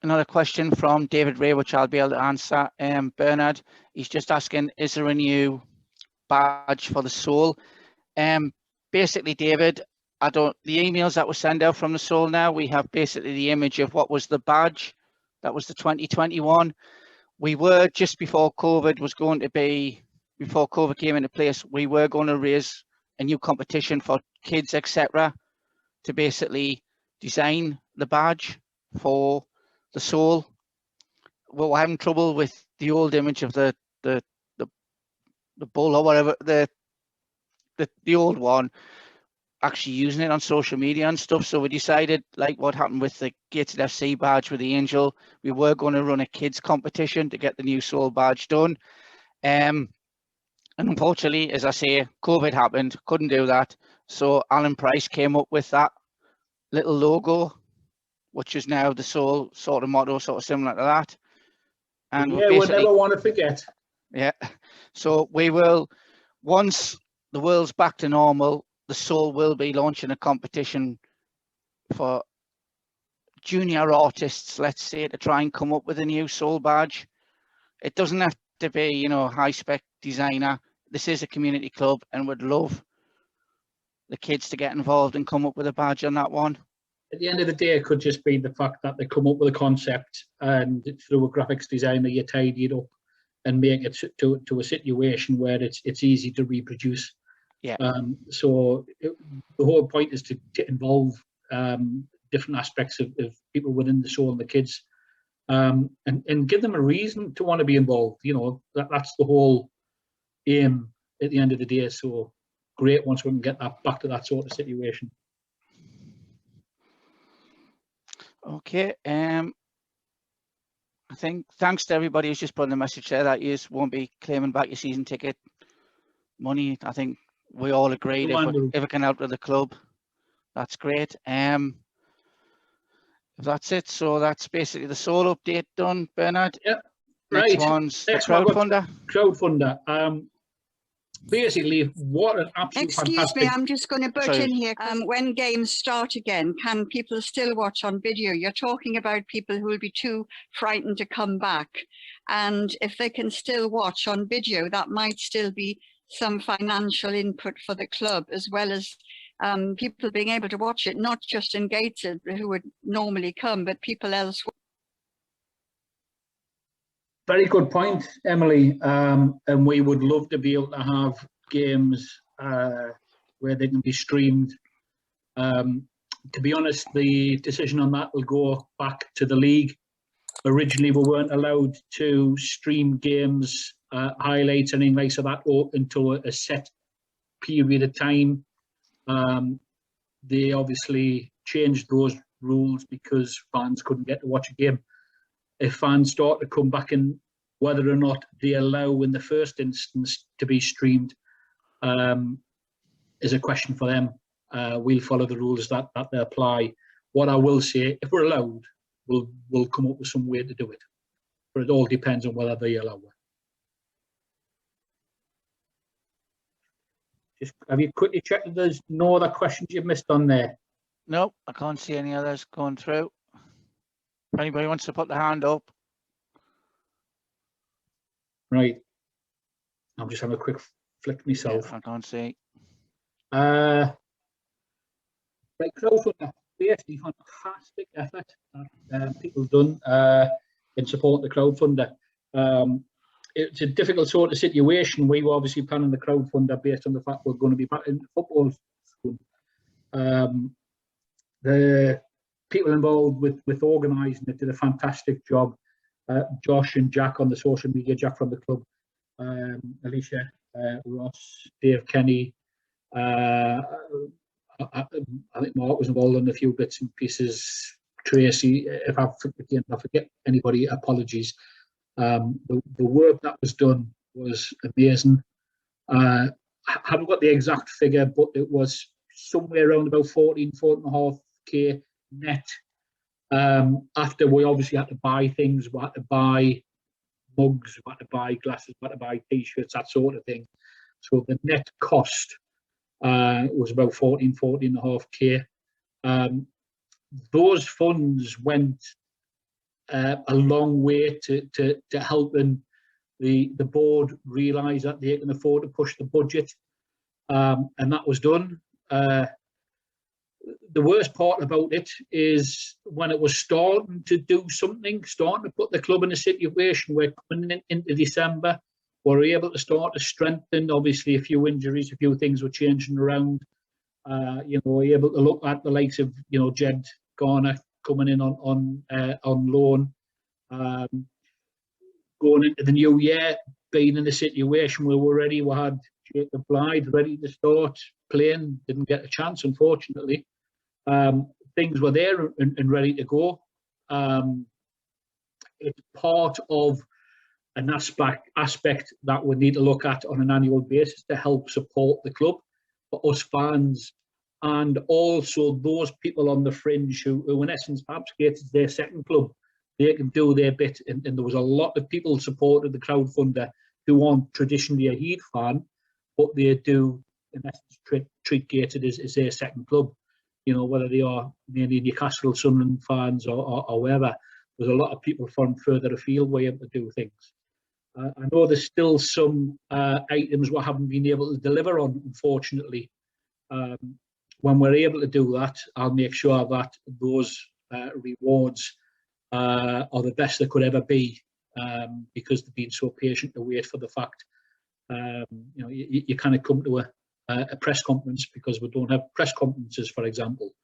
B: Another question from David Ray, which I'll be able to answer. Bernard, he's just asking, is there a new badge for the soul? Basically, David, the emails that were sent out from the soul now, we have basically the image of what was the badge. That was the 2021. We were, just before COVID was going to be, before COVID came into place, we were going to raise a new competition for kids, etc., to basically design the badge for the soul. Well, we're having trouble with the old image of the bull or whatever, the old one, actually using it on social media and stuff. So we decided, like what happened with the Gateshead FC badge with the angel, we were going to run a kids competition to get the new soul badge done. And unfortunately, as I say, COVID happened, couldn't do that. So Alan Price came up with that little logo, which is now the soul sort of motto, sort of similar to that. And
A: yeah, we'll never want to forget.
B: Yeah. So we will, once the world's back to normal, the soul will be launching a competition for junior artists, let's say, to try and come up with a new soul badge. It doesn't have to be, you know, high spec designer. This is a community club, and would love the kids to get involved and come up with a badge on that one.
A: At the end of the day, it could just be the fact that they come up with a concept, and through a graphics designer, you tidy it up and make it to a situation where it's easy to reproduce.
B: Yeah.
A: So the whole point is to involve different aspects of people within the soul and the kids, and give them a reason to want to be involved. You know, that's the whole aim at the end of the day. So great once we can get that back to that sort of situation.
B: Okay. I think thanks to everybody who's just put in the message there that you won't be claiming back your season ticket money. I think we all agreed if it can help with the club, that's great. That's it. So that's basically the Soul update done, Bernard.
A: Yeah.
B: Next
A: Right.
B: one's the
A: Next one, we've got
B: Crowdfunder.
A: Crowdfunder. Basically, what an absolute
G: Excuse
A: fantastic.
G: me, I'm just going to butt
B: Sorry.
G: in here. When games start again, can people still watch on video? You're talking about people who will be too frightened to come back. And if they can still watch on video, that might still be some financial input for the club, as well as people being able to watch it, not just in Gateshead who would normally come, but people elsewhere.
A: Very good point, Emily. And we would love to be able to have games where they can be streamed. To be honest, the decision on that will go back to the league. Originally, we weren't allowed to stream games, highlights, anything like that, until a set period of time. They obviously changed those rules because fans couldn't get to watch a game. If fans start to come back in, whether or not they allow in the first instance to be streamed is a question for them. We'll follow the rules that they apply. What I will say, if we're allowed, we'll come up with some way to do it. But it all depends on whether they allow it. Have you quickly checked if there's no other questions you've missed on there?
B: No, I can't see any others going through. If anybody wants to put the hand up.
A: Right. I'm just having a quick flick myself.
B: Yeah, I can't see.
A: Right, Crowdfunder, basically fantastic effort that people done in support of the Crowdfunder. It's a difficult sort of situation. We were obviously planning the Crowdfunder based on the fact we're going to be back in football soon. The people involved with organising it did a fantastic job. Josh and Jack on the social media, Jack from the club, Alicia, Ross, Dave Kenny. I think Mark was involved in a few bits and pieces. Tracy, if I forget anybody, apologies. The work that was done was amazing. I haven't got the exact figure, but it was somewhere around about 14.5K net. After we obviously had to buy things, we had to buy mugs, we had to buy glasses, we had to buy t-shirts, that sort of thing. So the net cost was about 14.5K. Those funds went a long way to helping the board realise that they can afford to push the budget, and that was done. The worst part about it is when it was starting to do something, starting to put the club in a situation where coming into December, we're able to start to strengthen. Obviously, a few injuries, a few things were changing around. Able to look at the likes of Jed Garner coming in on loan, going into the new year, being in a situation where we had Jacob Blythe ready to start playing, didn't get a chance, unfortunately. Things were there and ready to go. It's part of an aspect that we need to look at on an annual basis to help support the club, for us fans, and also those people on the fringe who in essence perhaps Gateshead's their second club. They can do their bit, and there was a lot of people supported the Crowdfunder who aren't traditionally a Heath fan, but they do in essence treat Gateshead as their second club. Whether they are mainly Newcastle, Sunderland fans or wherever. There's a lot of people from further afield were able to do things. I know there's still some items we haven't been able to deliver on, unfortunately. When we're able to do that, I'll make sure that those rewards are the best they could ever be, because they've been so patient to wait for the fact. You kind of come to a press conference because we don't have press conferences, for example.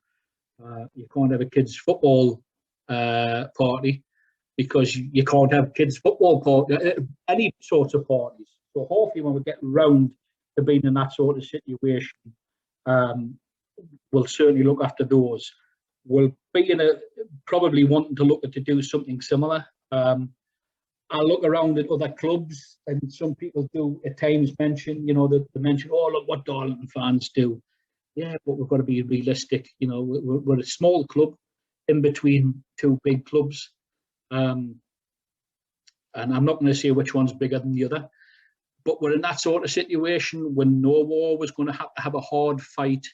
A: You can't have a kids' football party because you can't have kids' football party, any sorts of parties. So hopefully when we get round to being in that sort of situation, we'll certainly look after those. We'll be probably wanting to look to do something similar. I look around at other clubs, and some people do at times mention, they mention, oh, look what Darlington fans do. Yeah, but we've got to be realistic. We're a small club. in between two big clubs. And I'm not going to say which one's bigger than the other, but we're in that sort of situation when Norway was going to have a hard fight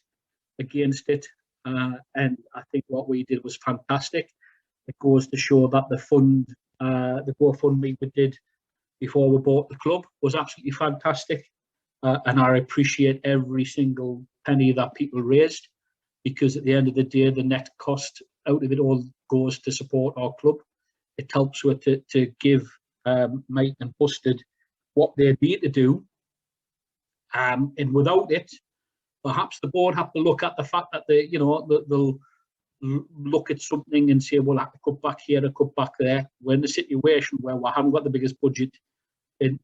A: against it. And I think what we did was fantastic. It goes to show that the GoFundMe we did before we bought the club was absolutely fantastic. And I appreciate every single penny that people raised, because at the end of the day, the net cost out of it all goes to support our club. It helps with to give Mike and Busted what they need to do. And without it, perhaps the board have to look at the fact that they'll look at something and say, well, I could cut back here, I cut back there. We're in a situation where we haven't got the biggest budget in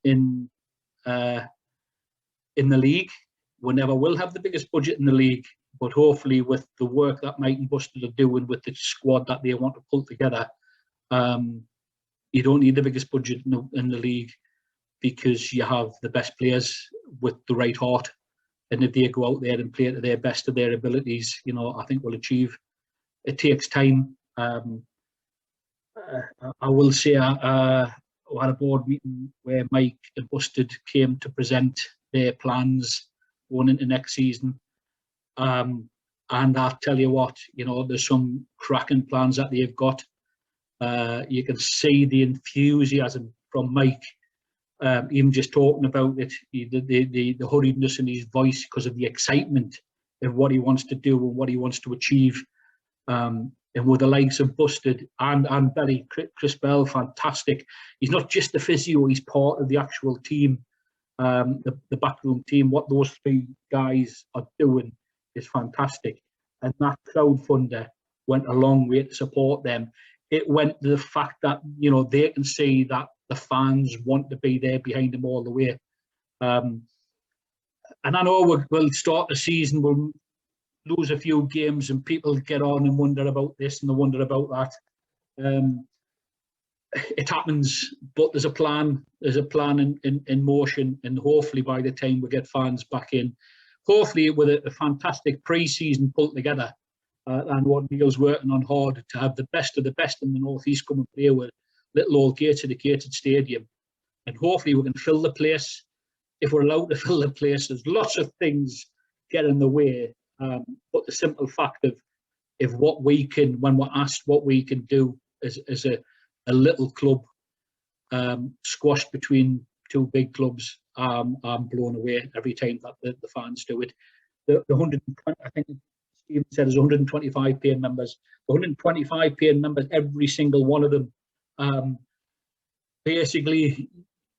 A: the league. We never will have the biggest budget in the league, but hopefully with the work that Mike and Busted are doing with the squad that they want to pull together, you don't need the biggest budget in the league, because you have the best players with the right heart. And if they go out there and play to their best of their abilities, I think we'll achieve. It takes time. I will say we had a board meeting where Mike and Busted came to present their plans going into next season. And I'll tell you what, there's some cracking plans that they've got. You can see the enthusiasm from Mike, even just talking about it, the hurriedness in his voice because of the excitement of what he wants to do and what he wants to achieve. And with the likes of Busted and Belly, Chris Bell, fantastic. He's not just the physio, he's part of the actual team, the backroom team. What those three guys are doing is fantastic. And that crowdfunder went a long way to support them. It went to the fact that, they can see that the fans want to be there behind them all the way. And I know we'll start the season, we'll lose a few games and people get on and wonder about this and they wonder about that. It happens, but there's a plan. There's a plan in motion, and hopefully by the time we get fans back in, hopefully with a fantastic pre-season pulled together, and what Neil's working on hard to have the best of the best in the North East come and play with little old Gateshead stadium, and hopefully we can fill the place. If we're allowed to fill the place, there's lots of things get in the way. But the simple fact of what we can, when we're asked what we can do as a little club, squashed between two big clubs, I'm blown away every time that the fans do it. The 120, I think Stephen said, there's 125 paying members. 125 paying members, every single one of them. Basically,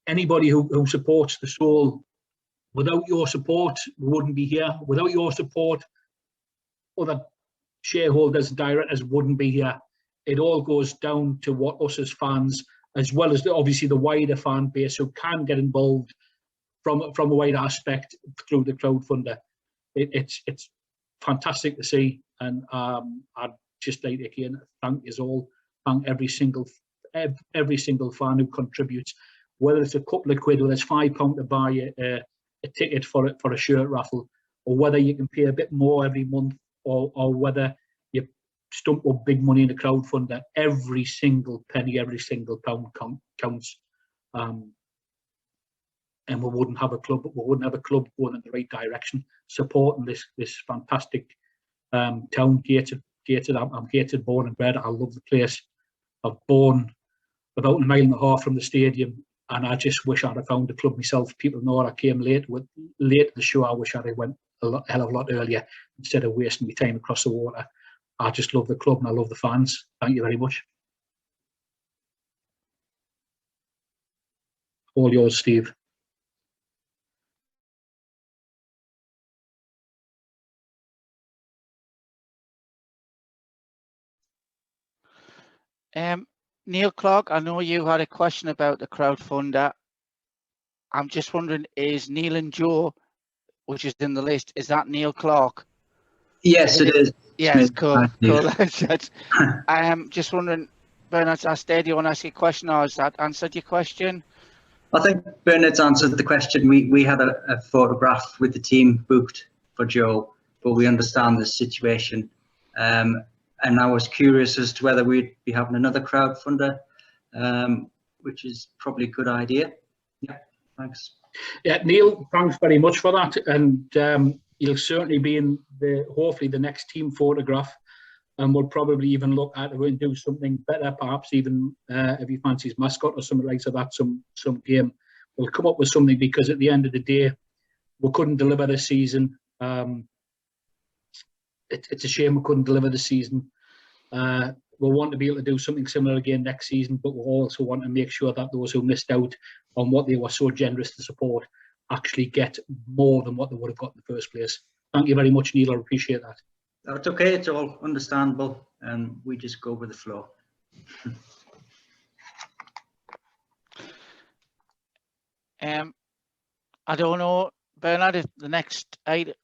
A: anybody who supports the Soul, without your support, we wouldn't be here. Without your support, other shareholders and directors wouldn't be here. It all goes down to what us as fans, as well as obviously the wider fan base who can get involved from a wider aspect through the crowdfunder. It's fantastic to see, and I'd just like to again thank you all, thank every single fan who contributes, whether it's a couple of quid, whether it's £5 to buy a ticket for a shirt raffle, or whether you can pay a bit more every month, or whether you stump up big money in the crowdfunder. Every single penny, every single pound counts. And we wouldn't have a club going in the right direction, supporting this fantastic town, Gateshead. I'm Gateshead born and bred. I love the place. I've born about 1.5 miles from the stadium, and I just wish I'd have found the club myself. People know I came late to the show. I wish I'd have went a hell of a lot earlier instead of wasting my time across the water. I just love the club and I love the fans. Thank you very much. All yours, Steve.
B: Neil Clark, I know you had a question about the crowdfunder. I'm just wondering, is Neil and Joe, which is in the list, is that Neil Clark?
H: Yes, it is.
B: Yes, cool. I am just wondering, Bernard's asked, do you want to ask a question, or has that answered your question?
H: I think Bernard's answered the question. We had a photograph with the team booked for Joe, but we understand the situation. And I was curious as to whether we'd be having another crowdfunder, which is probably a good idea. Yeah, thanks.
A: Yeah, Neil, thanks very much for that. And you'll certainly be in hopefully the next team photograph. And we'll probably even look at it and do something better, perhaps even if he fancies mascot or something like that, some game. We'll come up with something, because at the end of the day, we couldn't deliver this season. It's a shame we couldn't deliver this season. We want to be able to do something similar again next season, but we also want to make sure that those who missed out on what they were so generous to support actually get more than what they would have got in the first place. Thank you very much, Neil. I appreciate that.
H: That's okay. It's all understandable, and we just go with the flow.
B: I don't know, Bernard, if the next items.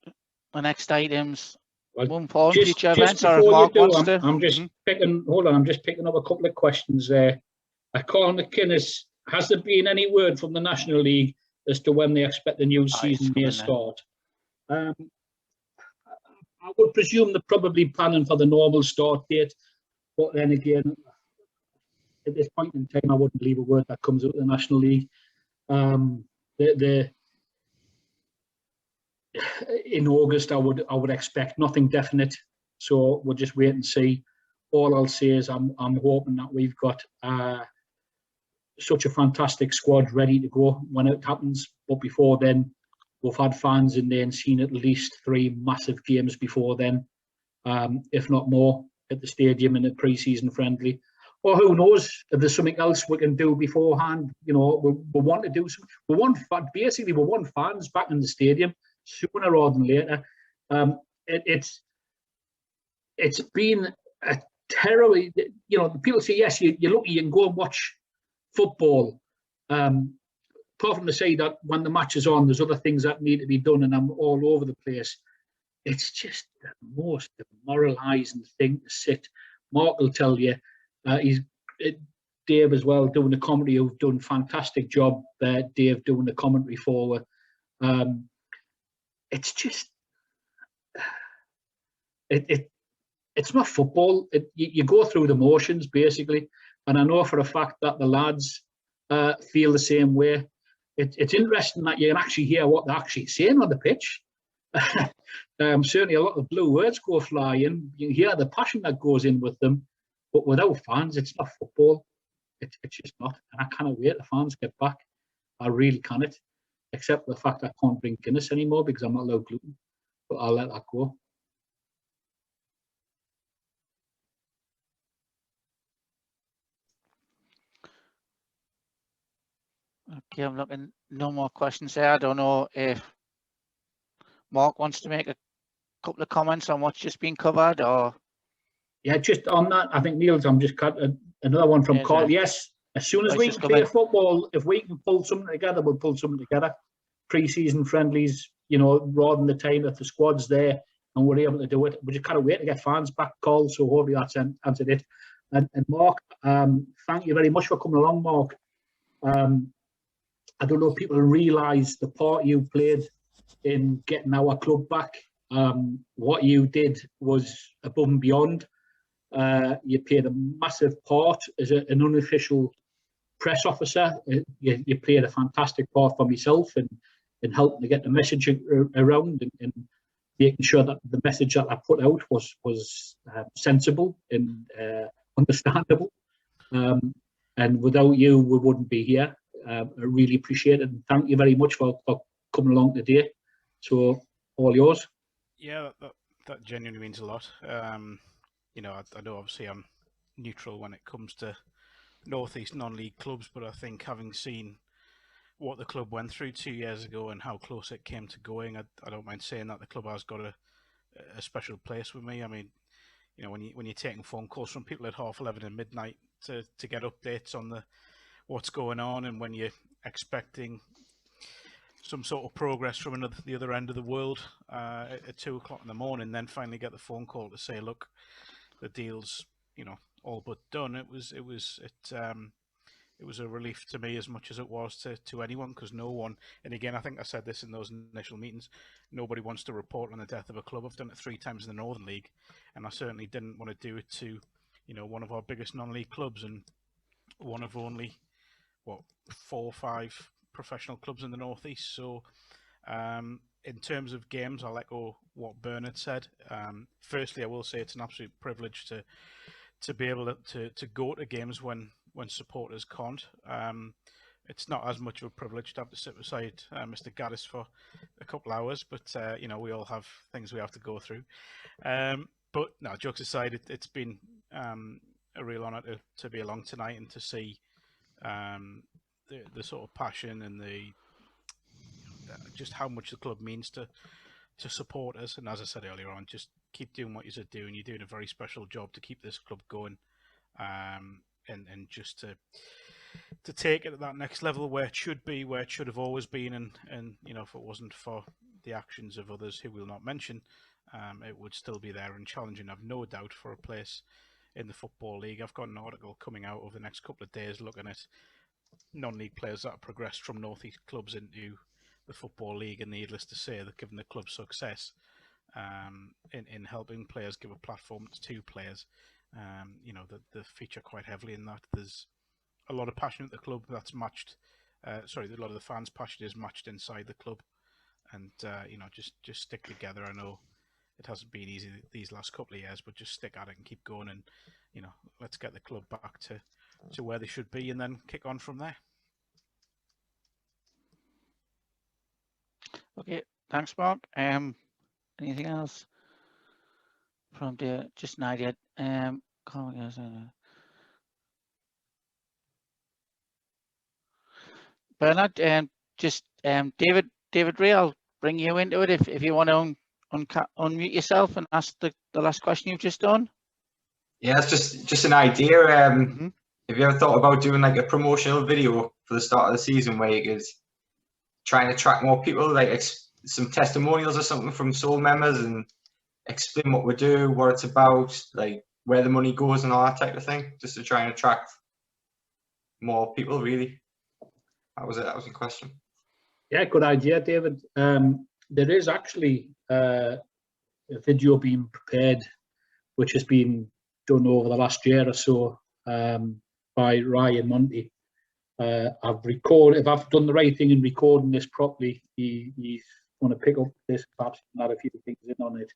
A: Well,
B: one point,
A: just
B: future events, or if
A: before you
B: Mark
A: do,
B: wants to.
A: I'm just picking. Hold on, I'm just picking up a couple of questions there. Colin McInnes, has there been any word from the National League as to when they expect the new season may start? I would presume they're probably planning for the normal start date, but then again, at this point in time, I wouldn't believe a word that comes out of the National League. In August, I would expect nothing definite, so we'll just wait and see. All I'll say is I'm hoping that we've got such a fantastic squad ready to go when it happens. But before then, we've had fans in there and seen at least 3 massive games before then, if not more, at the stadium in a pre-season friendly. Or who knows, if there's something else we can do beforehand. You know, we want to do something. We want fans back in the stadium sooner rather than later. It's been a terrible, you know, people say, yes, you're lucky you can go and watch football. Apart from to say that when the match is on, there's other things that need to be done, and I'm all over the place. It's just the most demoralising thing to sit. Mark will tell you, Dave as well, doing the commentary, who've done a fantastic job there, Dave doing the commentary forward. It's just, it's not football. You go through the motions, basically. And I know for a fact that the lads feel the same way. It's interesting that you can actually hear what they're actually saying on the pitch. Certainly a lot of blue words go flying. You can hear the passion that goes in with them. But without fans, it's not football. It's just not. And I cannot wait the fans get back. I really cannot. Except for the fact I can't drink Guinness anymore because I'm not allowed gluten. But I'll let that go.
B: Okay, I'm looking. No more questions there. I don't know if Mark wants to make a couple of comments on what's just been covered, or.
A: Yeah, just on that, I think Neil's. I'm just cut another one from Carl. Yes, as soon as we can play football, if we can pull something together, we'll pull something together. Pre-season friendlies, you know, rather than the time that the squad's there and we're able to do it. We just can't wait to get fans back, Carl. So hopefully that's answered it. And Mark, thank you very much for coming along, Mark. I don't know if people realise the part you played in getting our club back. What you did was above and beyond. You played a massive part as an unofficial press officer. You played a fantastic part for myself in helping to get the message around and making sure that the message that I put out was sensible and understandable. And without you, we wouldn't be here. I really appreciate it. And thank you very much for coming along today. So, all yours.
C: Yeah, that genuinely means a lot. You know, I know obviously I'm neutral when it comes to North East non-league clubs, but I think having seen what the club went through 2 years ago and how close it came to going, I don't mind saying that the club has got a special place with me. I mean, you know, when you're taking phone calls from people at 11:30 and midnight to get updates on what's going on, and when you're expecting some sort of progress from the other end of the world at 2 o'clock in the morning, then finally get the phone call to say, look, the deal's, you know, all but done. It it was a relief to me as much as it was to anyone, because no one, and again, I think I said this in those initial meetings, nobody wants to report on the death of a club. I've done it 3 times in the Northern League, and I certainly didn't want to do it to, you know, one of our biggest non-league clubs and one of only, what, 4 or 5 professional clubs in the Northeast. So in terms of games, I'll echo what Bernard said. Firstly, I will say it's an absolute privilege to be able to go to games when supporters can't. It's not as much of a privilege to have to sit beside Mr. Gaddis for a couple hours, but you know, we all have things we have to go through. But no, jokes aside, it's been a real honour to be along tonight and to see the sort of passion and just how much the club means to supporters. And as I said earlier on, just keep doing what you're doing. You're doing a very special job to keep this club going, and just to take it to that next level where it should be, where it should have always been. And you know, if it wasn't for the actions of others who we'll not mention, it would still be there and challenging, I've no doubt, for a place in the Football League. I've got an article coming out over the next couple of days looking at non-league players that have progressed from North East clubs into the Football League, and needless to say that given the club's success in helping players give a platform to players, you know, they feature quite heavily in that. There's a lot of passion at the club that's matched, a lot of the fans' passion is matched inside the club, and you know, just stick together. I know it hasn't been easy these last couple of years, but just stick at it and keep going, and you know, let's get the club back to where they should be, and then kick on from there.
B: Okay, thanks, Mark. Anything else from the just an idea? Bernard, David Ray, I'll bring you into it if you want to unmute yourself and ask the last question you've just done.
I: Yeah, it's just an idea. Have you ever thought about doing like a promotional video for the start of the season where you could try and attract more people, like some testimonials or something from Soul members, and explain what we do, what it's about, like where the money goes and all that type of thing, just to try and attract more people, really? That was it. That was the question.
A: Yeah, good idea, David. There is actually a video being prepared, which has been done over the last year or so by Ryan Monty. I've recorded, if I've done the right thing in recording this properly, he's going to pick up this, perhaps add a few things in on it.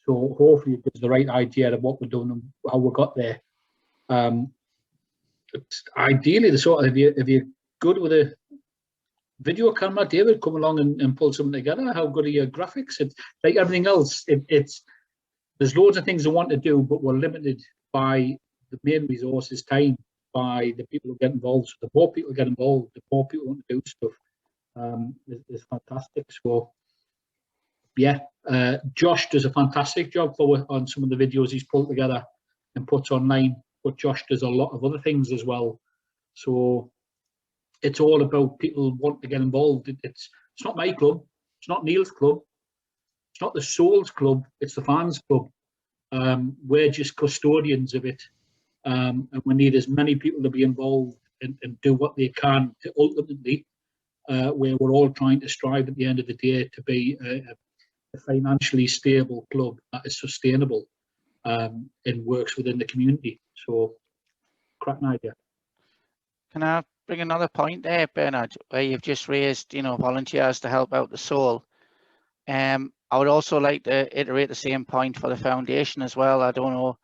A: So hopefully it gives the right idea of what we're doing and how we got there. It's ideally, the sort of, if you're good with a video camera, David, come along and pull something together. How good are your graphics? It's like everything else. There's loads of things I want to do, but we're limited by the main resource is time, by the people who get involved. So the more people get involved, the more people want to do stuff. It's fantastic. So yeah, Josh does a fantastic job on some of the videos he's pulled together and puts online, but Josh does a lot of other things as well. So it's all about people wanting to get involved. It's not my club, it's not Neil's club, it's not the Souls club, it's the fans club. We're just custodians of it, and we need as many people to be involved and do what they can to ultimately, where we're all trying to strive at the end of the day to be a financially stable club that is sustainable and works within the community. So, cracking idea.
B: Can I bring another point there, Bernard, where you've just raised, you know, volunteers to help out the Soul? I would also like to iterate the same point for the foundation as well. I don't know,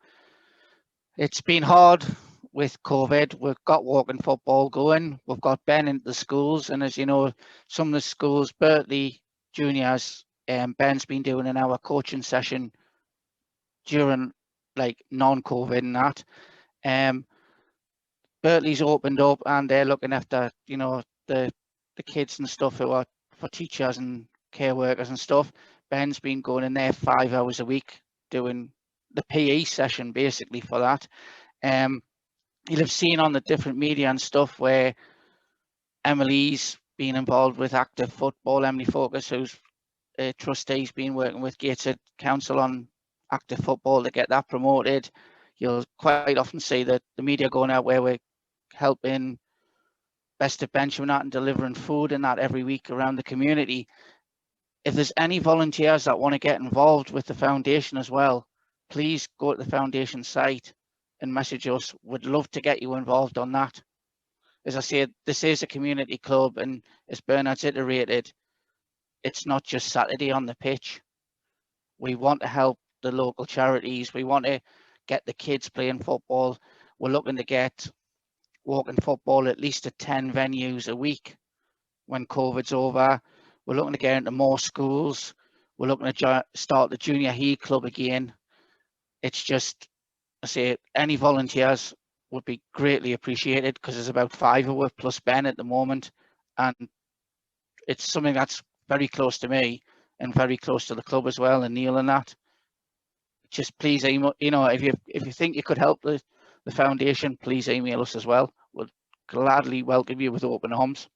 B: it's been hard with COVID. We've got walking football going. We've got Ben into the schools, and as you know, some of the schools, Bertley juniors, Ben's been doing an hour coaching session during like non-COVID and that. Bertley's opened up and they're looking after, you know, the kids and stuff who are for teachers and care workers and stuff. Ben's been going in there 5 hours a week doing the PE session basically for that. You'll have seen on the different media and stuff where Emily's been involved with active football. Emily Focus, who's a trustee's been working with Gateshead Council on active football to get that promoted. You'll quite often see that the media going out where we're helping Best of Benjamin and delivering food and that every week around the community. If there's any volunteers that want to get involved with the foundation as well, please go to the foundation site and message us. We'd love to get you involved on that. As I said, this is a community club, and as Bernard's iterated, it's not just Saturday on the pitch. We want to help the local charities. We want to get the kids playing football. We're looking to get walking football at least at 10 venues a week when COVID's over. We're looking to get into more schools. We're looking to start the junior heat club again. It's just, I say, any volunteers would be greatly appreciated, because there's about 5 of us plus Ben at the moment, and it's something that's very close to me and very close to the club as well, and Neil and that. Just please email, if you think you could help the foundation, please email us as well. We'll gladly welcome you with open arms.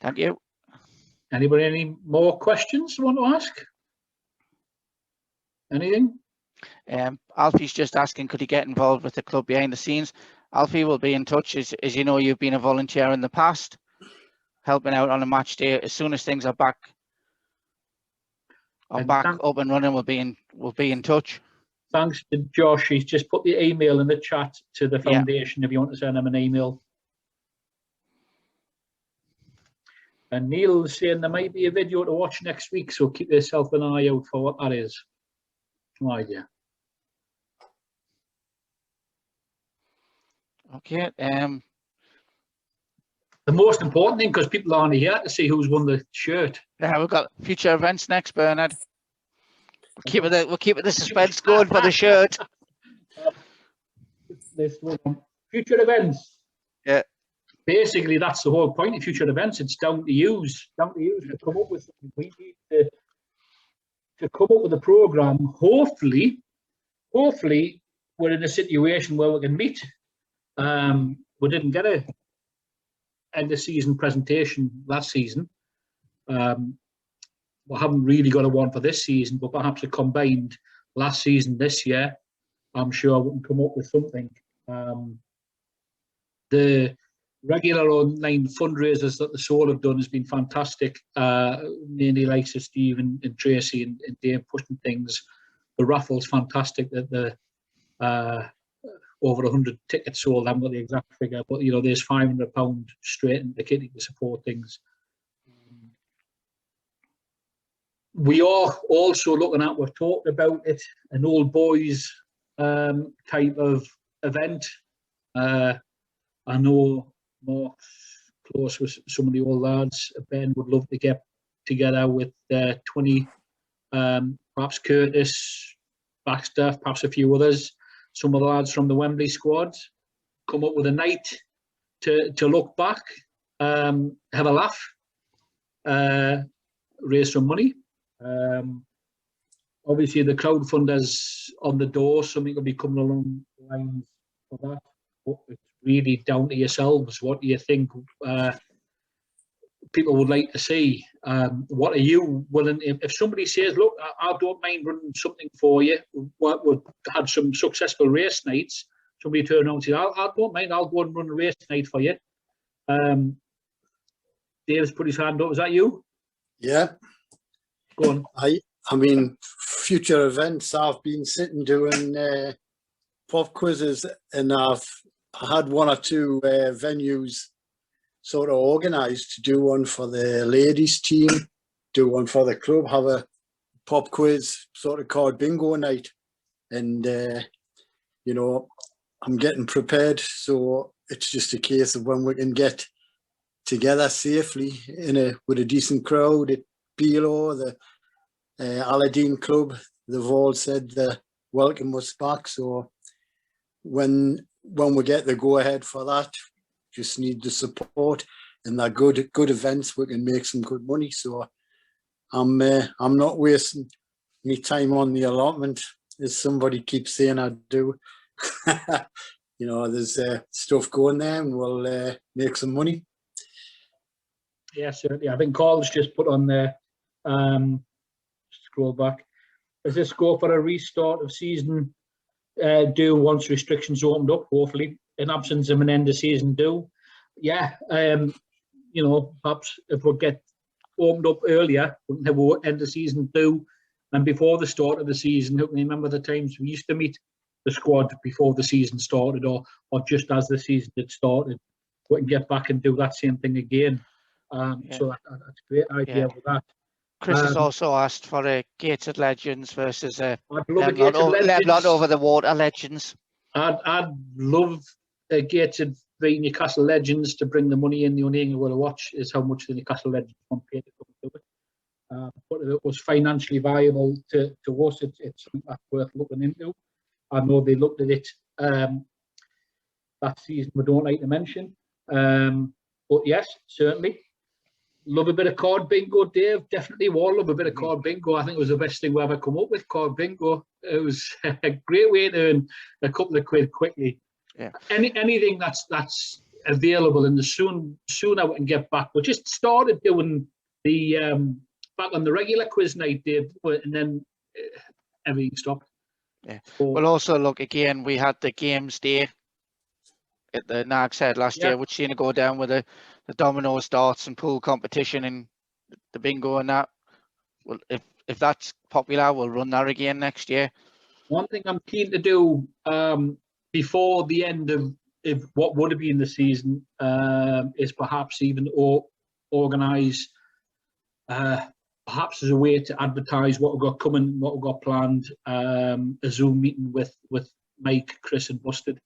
B: Thank you.
A: Anybody any more questions you want to ask? Anything?
B: Alfie's just asking, could he get involved with the club behind the scenes? Alfie will be in touch. As you know, you've been a volunteer in the past, helping out on a match day. As soon as things are back up and running, we'll be in touch.
A: Thanks to Josh. He's just put the email in the chat to the foundation if you want to send him an email. And Neil's saying there might be a video to watch next week, so keep yourself an eye out for what that is. No idea.
B: Okay.
A: The most important thing, because people aren't here to see who's won the shirt.
B: Yeah, we've got future events next, Bernard. We'll keep the suspense going for the shirt.
A: This one. Future events.
B: Yeah.
A: Basically, that's the whole point of future events. It's down to you to come up with something. We need to come up with a program. Hopefully, we're in a situation where we can meet. We didn't get a end of season presentation last season. We haven't really got a one for this season, but perhaps a combined last season this year. I'm sure we can come up with something. The regular online fundraisers that the Soul have done has been fantastic. Mainly likes of Steve and Tracy and Dave pushing things. The Raffle's fantastic. That the over 100 tickets sold. I haven't got the exact figure, but there's £500 straight into the kitty to support things. We are also looking at, we've talked about it, an old boys type of event. I know Mark's close with some of the old lads. Ben would love to get together with 20, perhaps Curtis, Baxter, perhaps a few others, some of the lads from the Wembley squad, come up with a night to look back, have a laugh, raise some money. Obviously, the crowdfunder's on the door. Something will be coming along the lines for that. But it's really down to yourselves. What do you think people would like to see? What are you willing? If somebody says, "Look, I don't mind running something for you," we've had some successful race nights. Somebody turn around and say, "I don't mind. I'll go and run a race night for you." Dave's put his hand up. Is that you?
J: Yeah.
A: Go on.
J: I mean, future events, I've been sitting doing pub quizzes, and I've had 1 or 2 venues sort of organised to do one for the ladies team, do one for the club, have a pub quiz sort of called bingo night. And, I'm getting prepared. So it's just a case of when we can get together safely with a decent crowd at Pilo, the Aladdin Club. They've all said the welcome us back. So when we get the go ahead for that, just need the support, and they're good events. We can make some good money. So I'm not wasting any time on the allotment, as somebody keeps saying I do. There's stuff going there, and we'll make some money. Yeah,
A: certainly. I think Carl's just put on there. Scroll back. Is there scope for a restart of season do once restrictions opened up, hopefully, in absence of an end of season do? Yeah, you know, perhaps if we get opened up earlier, we can have an end of season do, and before the start of the season. Who can remember the times we used to meet the squad before the season started, or just as the season had started? We can get back and do that same thing again. So that's a great idea with that.
B: Chris has also asked for a Gateshead Legends versus a
A: I'd love a Gateshead
B: over the water Legends.
A: I'd love a Gateshead v Newcastle Legends to bring the money in. The only thing we'll watch is how much the Newcastle Legends want to pay to come to it. But if it was financially viable to us, it's something that's worth looking into. I know they looked at it that season, we don't like to mention. But yes, certainly. Love a bit of card bingo, Dave. Definitely will love a bit of card bingo. I think it was the best thing we ever come up with, card bingo. It was a great way to earn a couple of quid quickly.
B: Yeah.
A: Anything that's available, and the sooner we can get back. We just started doing the back on the regular quiz night, Dave, and then everything stopped.
B: Yeah.
A: So,
B: well, also look again. We had the games day at the Gateshead last year, which seemed to go down with the dominoes, darts, and pool competition, and the bingo and that. Well, if that's popular, we'll run that again next year.
A: One thing I'm keen to do before the end of what would have been the season is perhaps even organise, perhaps as a way to advertise what we've got coming, what we've got planned, a Zoom meeting with Mike, Chris, and Busted.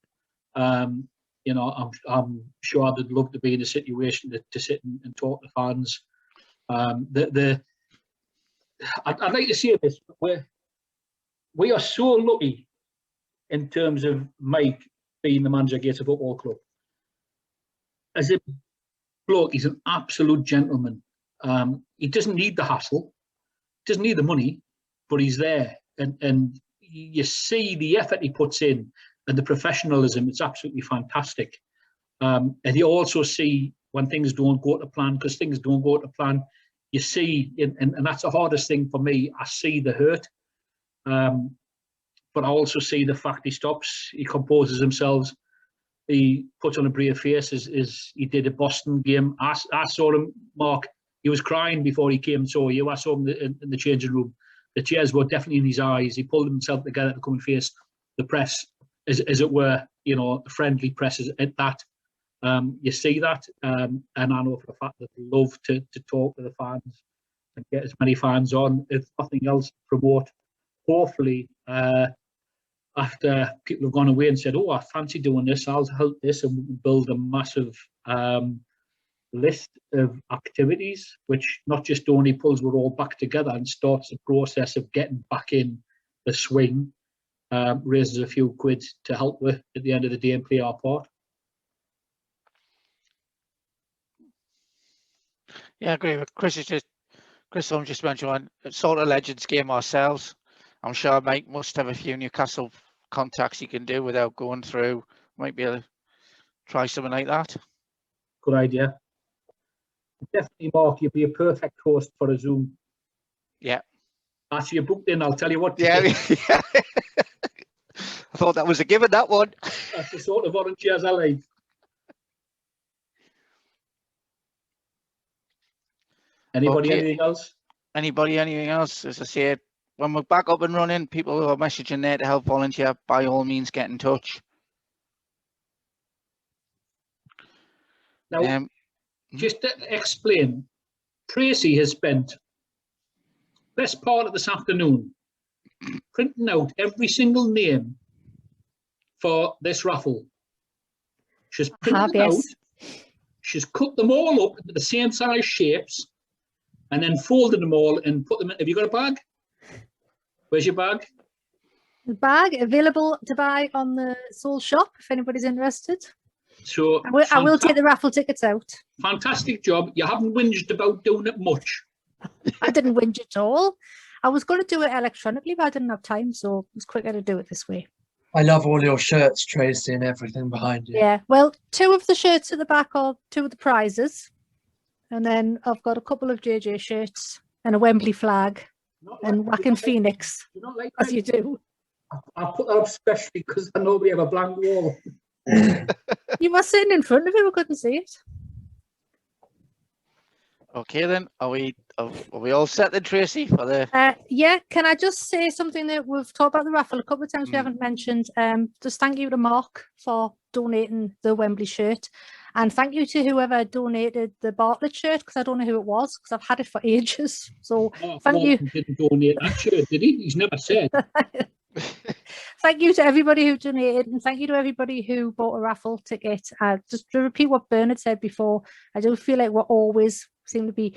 A: You know, I'm sure they'd love to be in a situation to sit and talk to fans. I'd like to say this. We are so lucky in terms of Mike being the manager of Gateshead Football Club. As a bloke, he's an absolute gentleman. He doesn't need the hassle, doesn't need the money, but he's there. And you see the effort he puts in and the professionalism. It's absolutely fantastic. And you also see when things don't go to plan, because things don't go to plan, you see, and that's the hardest thing for me. I see the hurt. But I also see the fact he stops, he composes himself, he puts on a brave face as he did at Boston game. I saw him, Mark, he was crying before he came and saw you. I saw him in the changing room. The tears were definitely in his eyes. He pulled himself together to come and face the press, as it were, you know, friendly press at that. You see that, and I know for the fact that they love to talk to the fans and get as many fans on, if nothing else, promote. Hopefully, after people have gone away and said, oh, I fancy doing this, I'll help this, and we can build a massive list of activities, which not just only pulls we're all back together and starts the process of getting back in the swing, raises a few quid to help with at the end of the day and play our part.
B: Yeah, I agree with Chris. Chris just mentioned one sort of Legends game ourselves. I'm sure Mike must have a few Newcastle contacts he can do without going through. Might be able to try something like that.
A: Good idea. Definitely, Mark, you'd be a perfect host for a Zoom.
B: Yeah.
A: After you're booked in, I'll tell you what.
B: Yeah. I thought that was a given, that one.
A: That's the sort of volunteers I like. Anybody, anything else?
B: Anybody, anything else? As I said, when we're back up and running, people who are messaging there to help volunteer, by all means, get in touch.
A: Now, just to explain, Tracy has spent best part of this afternoon printing out every single name for this raffle. She's printed out, she's cut them all up into the same size shapes, and then folded them all and put them in. Have you got a bag? Where's your bag?
K: The bag available to buy on the Soul shop if anybody's interested.
A: So
K: I will take the raffle tickets out.
A: Fantastic job. You haven't whinged about doing it much.
K: I didn't whinge at all. I was going to do it electronically, but I didn't have time, so it was quicker to do it this way.
E: I love all your shirts, Tracy, and everything behind you.
K: Yeah, well, 2 of the shirts at the back are 2 of the prizes. And then I've got a couple of JJ shirts and a Wembley flag. and whacking Phoenix,
A: You don't like
K: as you do.
A: I put that up especially because I know we have a blank wall.
K: You were sitting in front of it, we couldn't see it.
B: Okay then, are we all set then, Tracy, for the
K: Yeah, can I just say something that we've talked about the raffle a couple of times we haven't mentioned? Just thank you to Mark for donating the Wembley shirt, and thank you to whoever donated the Bartlett shirt, because I don't know who it was, because I've had it for ages. So thank you.
A: Didn't donate that shirt, did he? He's never said.
K: Thank you to everybody who donated, and thank you to everybody who bought a raffle ticket. Just to repeat what Bernard said before, I do feel like we're always seem to be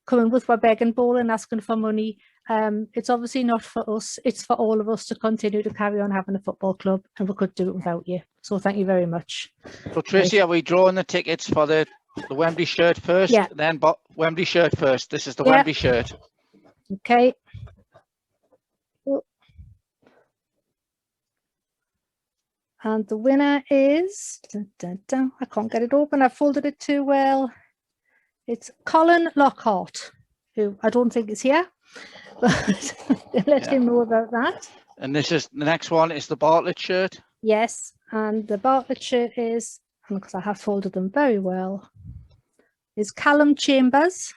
K: coming with our begging bowl and asking for money. It's obviously not for us, it's for all of us to continue to carry on having a football club, and we could do it without you. So thank you very much.
B: So Tracy, are we drawing the tickets for the Wembley shirt first?
K: Yeah.
B: Then Wembley shirt first. This is the Wembley shirt.
K: Okay. And the winner is, I can't get it open, I folded it too well. It's Colin Lockhart, who I don't think is here, but let him know about that.
B: And this is the next one is the Bartlett shirt.
K: Yes, and the Bartlett shirt is, and because I have folded them very well, is Callum Chambers.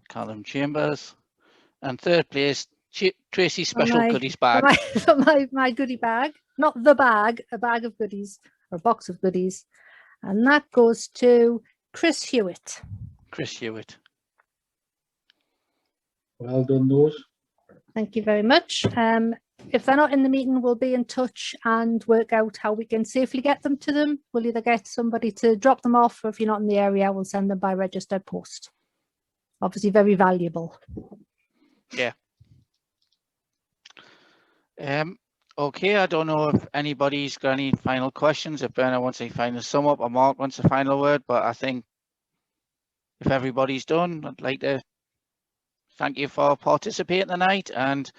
B: Callum Chambers. And third place, Tracy's special goodies bag.
K: My goodie bag, not the bag, a bag of goodies, or a box of goodies. And that goes to Chris Hewitt.
B: Chris Hewitt.
A: Well done, those.
K: Thank you very much. If they're not in the meeting, we'll be in touch and work out how we can safely get them to them. We'll either get somebody to drop them off, or if you're not in the area, we'll send them by registered post. Obviously very valuable.
B: Yeah. Okay, I don't know if anybody's got any final questions, if Bernard wants a final sum up or Mark wants a final word, but I think if everybody's done, I'd like to thank you for participating tonight. And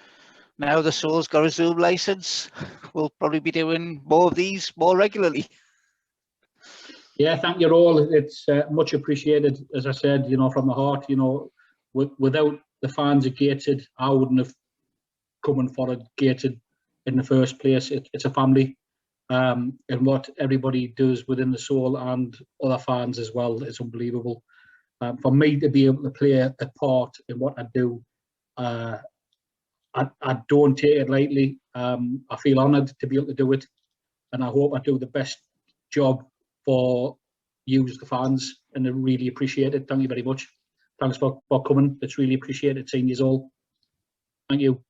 B: now the Soul's got a Zoom license, we'll probably be doing more of these more regularly.
A: Yeah, thank you all. It's much appreciated. As I said, you know, from the heart, you know, without the fans at Gateshead, I wouldn't have come and followed Gateshead in the first place. It's a family, and what everybody does within the Soul and other fans as well is unbelievable. For me to be able to play a part in what I do, I don't take it lightly. I feel honoured to be able to do it, and I hope I do the best job for you as the fans, and I really appreciate it. Thank you very much. Thanks for coming. It's really appreciated seeing you all. Thank you.